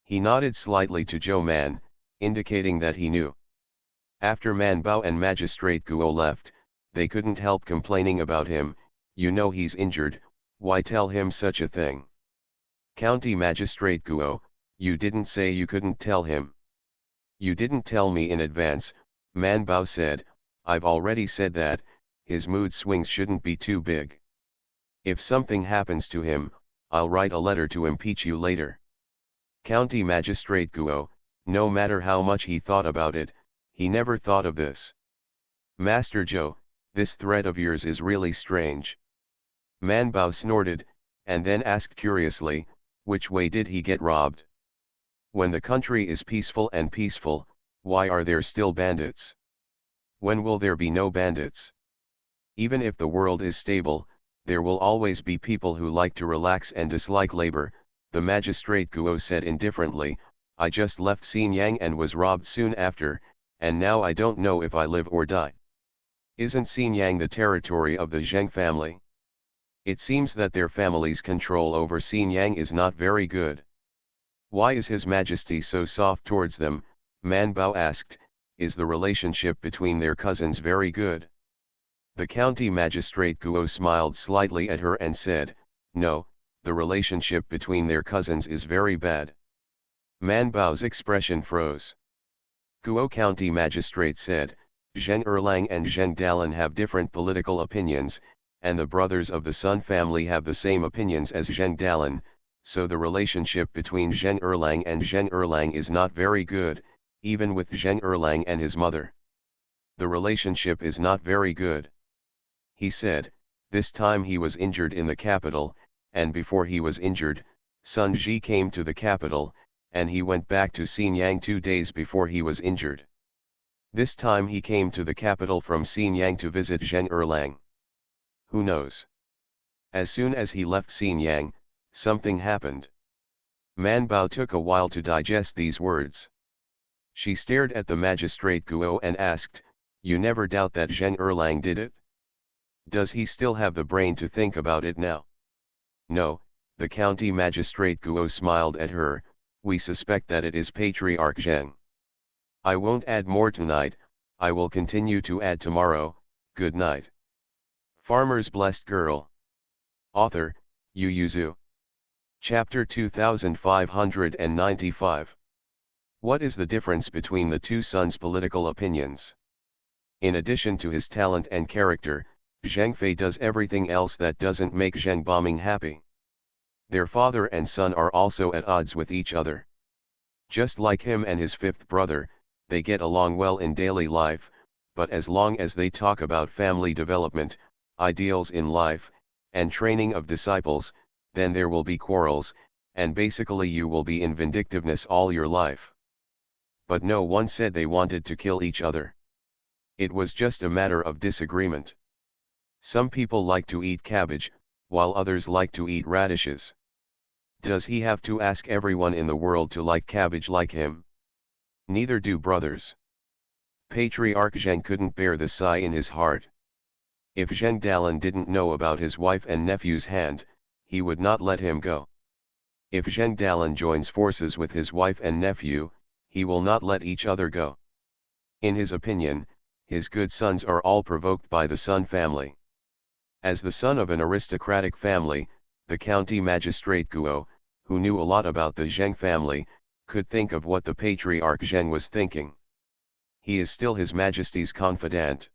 He nodded slightly to Zhou Man, indicating that he knew. After Man Bao and Magistrate Guo left, they couldn't help complaining about him, "You know he's injured, why tell him such a thing?" County Magistrate Guo, "You didn't say you couldn't tell him." "You didn't tell me in advance," Man Bao said, "I've already said that, his mood swings shouldn't be too big. If something happens to him, I'll write a letter to impeach you later." County Magistrate Guo, no matter how much he thought about it, he never thought of this. "Master Zhou, this threat of yours is really strange." Man Bao snorted, and then asked curiously, "Which way did he get robbed? When the country is peaceful, why are there still bandits? When will there be no bandits? Even if the world is stable, there will always be people who like to relax and dislike labor." The magistrate Guo said indifferently, "I just left Xinyang and was robbed soon after, and now I don't know if I live or die. Isn't Xinyang the territory of the Zheng family? It seems that their family's control over Xinyang is not very good. Why is His Majesty so soft towards them?" Man Bao asked, "Is the relationship between their cousins very good?" The county magistrate Guo smiled slightly at her and said, "No, the relationship between their cousins is very bad." Man Bao's expression froze. Guo County Magistrate said, "Zheng Erlang and Zheng Dalan have different political opinions, and the brothers of the Sun family have the same opinions as Zheng Dalan, so the relationship between Zheng Erlang and Zheng Erlang is not very good, even with Zheng Erlang and his mother. The relationship is not very good." He said, this time he was injured in the capital, and before he was injured, Sun Ji came to the capital, and he went back to Xinyang 2 days before he was injured. This time he came to the capital from Xinyang to visit Zheng Erlang. Who knows? As soon as he left Xinyang, something happened. Man Bao took a while to digest these words. She stared at the magistrate Guo and asked, "You never doubt that Zheng Erlang did it? Does he still have the brain to think about it now?" "No," the county magistrate Guo smiled at her, "we suspect that it is Patriarch Zheng. I won't add more tonight, I will continue to add tomorrow. Good night." Farmer's Blessed Girl. Author, Yu Yuzu. Chapter 2595. What is the difference between the two sons' political opinions? In addition to his talent and character, Zheng Fei does everything else that doesn't make Zheng Boming happy. Their father and son are also at odds with each other. Just like him and his fifth brother, they get along well in daily life, but as long as they talk about family development, ideals in life, and training of disciples, then there will be quarrels, and basically you will be in vindictiveness all your life. But no one said they wanted to kill each other. It was just a matter of disagreement. Some people like to eat cabbage, while others like to eat radishes. Does he have to ask everyone in the world to like cabbage like him? Neither do brothers. Patriarch Zheng couldn't bear the sigh in his heart. If Zheng Dalan didn't know about his wife and nephew's hand, he would not let him go. If Zheng Dalan joins forces with his wife and nephew, he will not let each other go. In his opinion, his good sons are all provoked by the Sun family. As the son of an aristocratic family, the county magistrate Guo, who knew a lot about the Zheng family, could think of what the Patriarch Zheng was thinking. He is still His Majesty's confidant.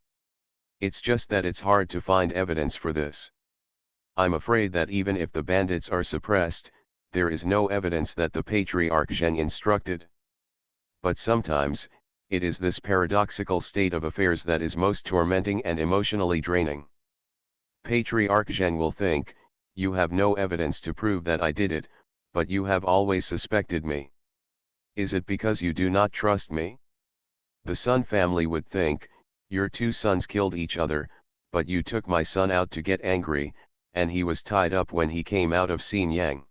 It's just that it's hard to find evidence for this. I'm afraid that even if the bandits are suppressed, there is no evidence that the Patriarch Zheng instructed. But sometimes, it is this paradoxical state of affairs that is most tormenting and emotionally draining. Patriarch Zheng will think, "You have no evidence to prove that I did it, but you have always suspected me. Is it because you do not trust me?" The Sun family would think, "Your two sons killed each other, but you took my son out to get angry, and he was tied up when he came out of Xinyang.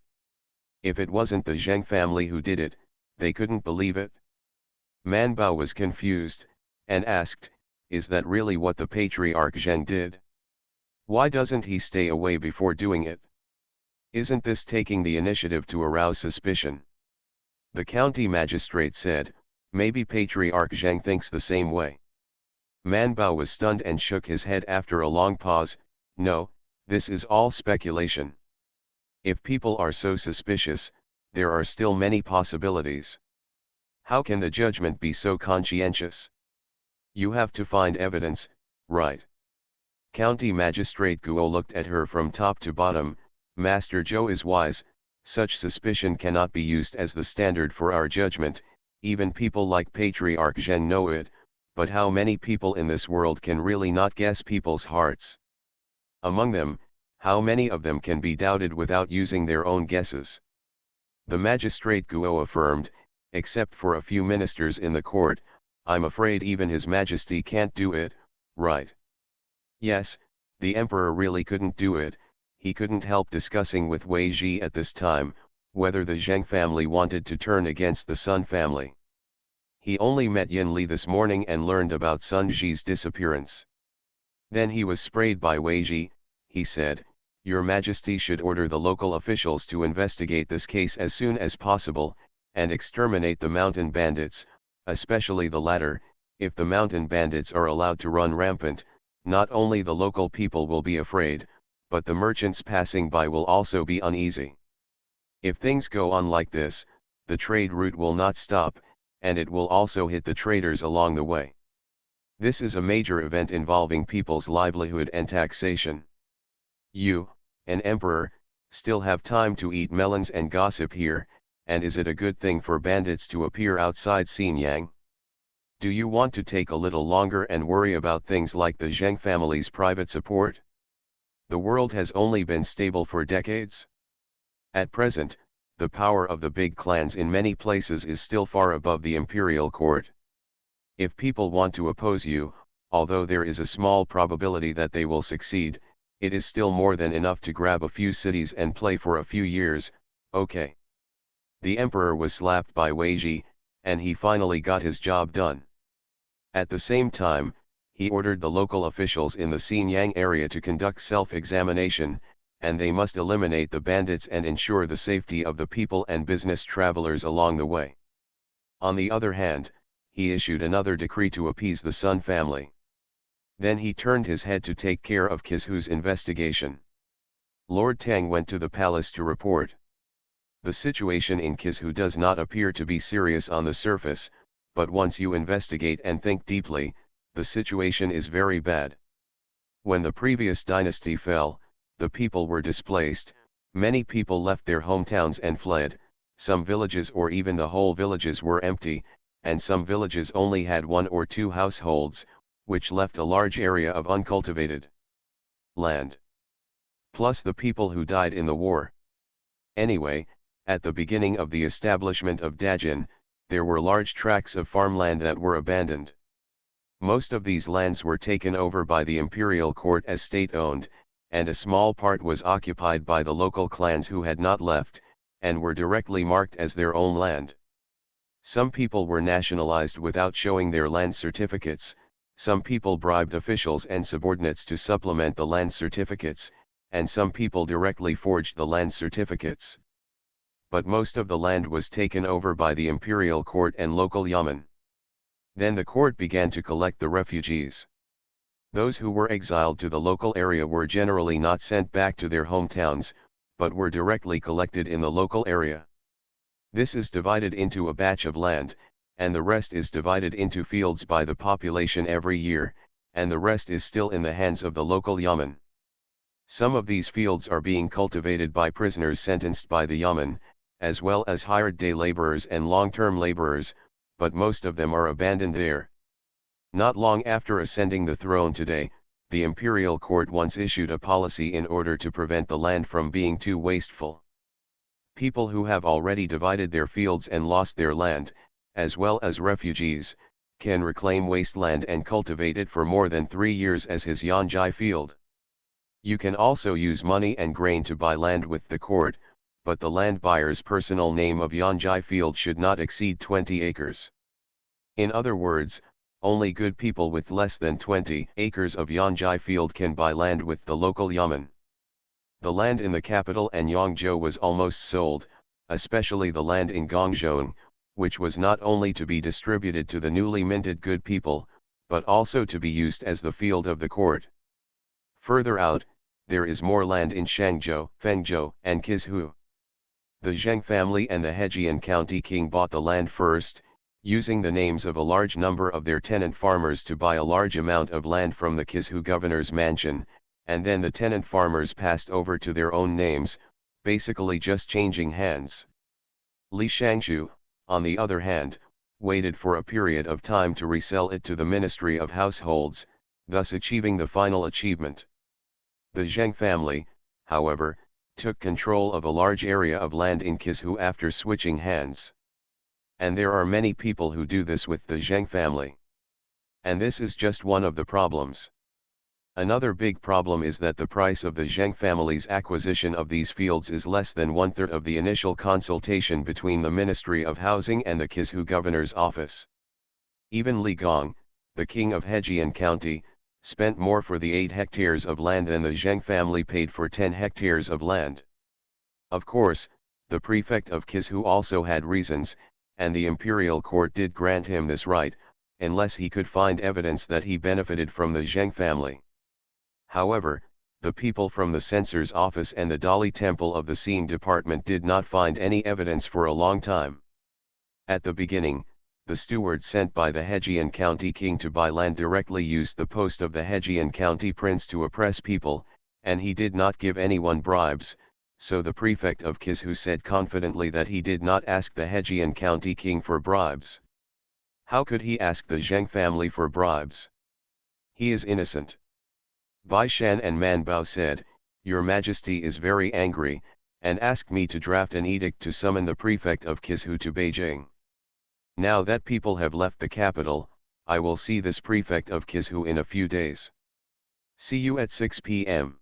If it wasn't the Zheng family who did it, they couldn't believe it." Man Bao was confused, and asked, "Is that really what the Patriarch Zheng did? Why doesn't he stay away before doing it? Isn't this taking the initiative to arouse suspicion?" The county magistrate said, "Maybe Patriarch Zheng thinks the same way." Man Bao was stunned and shook his head after a long pause. "No, this is all speculation. If people are so suspicious, there are still many possibilities. How can the judgment be so conscientious? You have to find evidence, right?" County Magistrate Guo looked at her from top to bottom. "Master Zhou is wise, such suspicion cannot be used as the standard for our judgment, even people like Patriarch Zheng know it, but how many people in this world can really not guess people's hearts? Among them, how many of them can be doubted without using their own guesses?" The magistrate Guo affirmed, "Except for a few ministers in the court, I'm afraid even His Majesty can't do it, right?" Yes, the emperor really couldn't do it. He couldn't help discussing with Wei Ji at this time, whether the Zheng family wanted to turn against the Sun family. He only met Yin Li this morning and learned about Sun Ji's disappearance. Then he was sprayed by Wei Ji. He said, "Your Majesty should order the local officials to investigate this case as soon as possible, and exterminate the mountain bandits, especially the latter. If the mountain bandits are allowed to run rampant, Not only the local people will be afraid, but the merchants passing by will also be uneasy. If things go on like this, the trade route will not stop, and it will also hit the traders along the way. This is a major event involving people's livelihood and taxation. You, an emperor, still have time to eat melons and gossip here, and is it a good thing for bandits to appear outside Xinjiang? Do you want to take a little longer and worry about things like the Zheng family's private support? The world has only been stable for decades. At present, the power of the big clans in many places is still far above the imperial court. If people want to oppose you, although there is a small probability that they will succeed, it is still more than enough to grab a few cities and play for a few years, okay. The emperor was slapped by Wei Ji, and he finally got his job done. At the same time, he ordered the local officials in the Xinjiang area to conduct self-examination, and they must eliminate the bandits and ensure the safety of the people and business travelers along the way. On the other hand, he issued another decree to appease the Sun family. Then he turned his head to take care of Kishu's investigation. Lord Tang went to the palace to report. The situation in Kishu does not appear to be serious on the surface, but once you investigate and think deeply, the situation is very bad. When the previous dynasty fell, the people were displaced, many people left their hometowns and fled, some villages or even the whole villages were empty, and some villages only had 1 or 2 households, which left a large area of uncultivated land. Plus the people who died in the war. Anyway, at the beginning of the establishment of Dajin, there were large tracts of farmland that were abandoned. Most of these lands were taken over by the imperial court as state-owned, and a small part was occupied by the local clans who had not left, and were directly marked as their own land. Some people were nationalized without showing their land certificates, some people bribed officials and subordinates to supplement the land certificates, and some people directly forged the land certificates. But most of the land was taken over by the imperial court and local yamen. Then the court began to collect the refugees. Those who were exiled to the local area were generally not sent back to their hometowns, but were directly collected in the local area. This is divided into a batch of land, and the rest is divided into fields by the population every year, and the rest is still in the hands of the local yamen. Some of these fields are being cultivated by prisoners sentenced by the yamen, as well as hired day laborers and long-term laborers, but most of them are abandoned there. Not long after ascending the throne today, the imperial court once issued a policy in order to prevent the land from being too wasteful. People who have already divided their fields and lost their land, as well as refugees, can reclaim wasteland and cultivate it for more than 3 years as his Yanjai field. You can also use money and grain to buy land with the court, but the land buyer's personal name of Yanjai field should not exceed 20 acres. In other words, only good people with less than 20 acres of Yanjai field can buy land with the local yamen. The land in the capital and Yangzhou was almost sold, especially the land in Gongzhou, which was not only to be distributed to the newly minted good people, but also to be used as the field of the court. Further out, there is more land in Shangzhou, Fengzhou, and Kishu. The Zheng family and the Hejian county king bought the land first, using the names of a large number of their tenant farmers to buy a large amount of land from the Kishu governor's mansion, and then the tenant farmers passed over to their own names, basically just changing hands. Li Shangshu, on the other hand, waited for a period of time to resell it to the Ministry of Households, thus achieving the final achievement. The Zheng family, however, took control of a large area of land in Kishu after switching hands. And there are many people who do this with the Zheng family. And this is just one of the problems. Another big problem is that the price of the Zheng family's acquisition of these fields is less than 1/3 of the initial consultation between the Ministry of Housing and the Kishu governor's office. Even Li Gong, the king of Hejian County, spent more for the 8 hectares of land than the Zheng family paid for 10 hectares of land. Of course, the prefect of Kishu also had reasons, and the imperial court did grant him this right, unless he could find evidence that he benefited from the Zheng family. However, the people from the censor's office and the Dali Temple of the Seeing Department did not find any evidence for a long time. At the beginning, the steward sent by the Hejian County king to buy land directly used the post of the Hejian County prince to oppress people, and he did not give anyone bribes, so the prefect of Kishu said confidently that he did not ask the Hejian County king for bribes. How could he ask the Zheng family for bribes? He is innocent. Bai Shan and Man Bao said, Your Majesty is very angry, and asked me to draft an edict to summon the prefect of Kishu to Beijing. Now that people have left the capital, I will see this prefect of Kishu in a few days. See you at 6 p.m.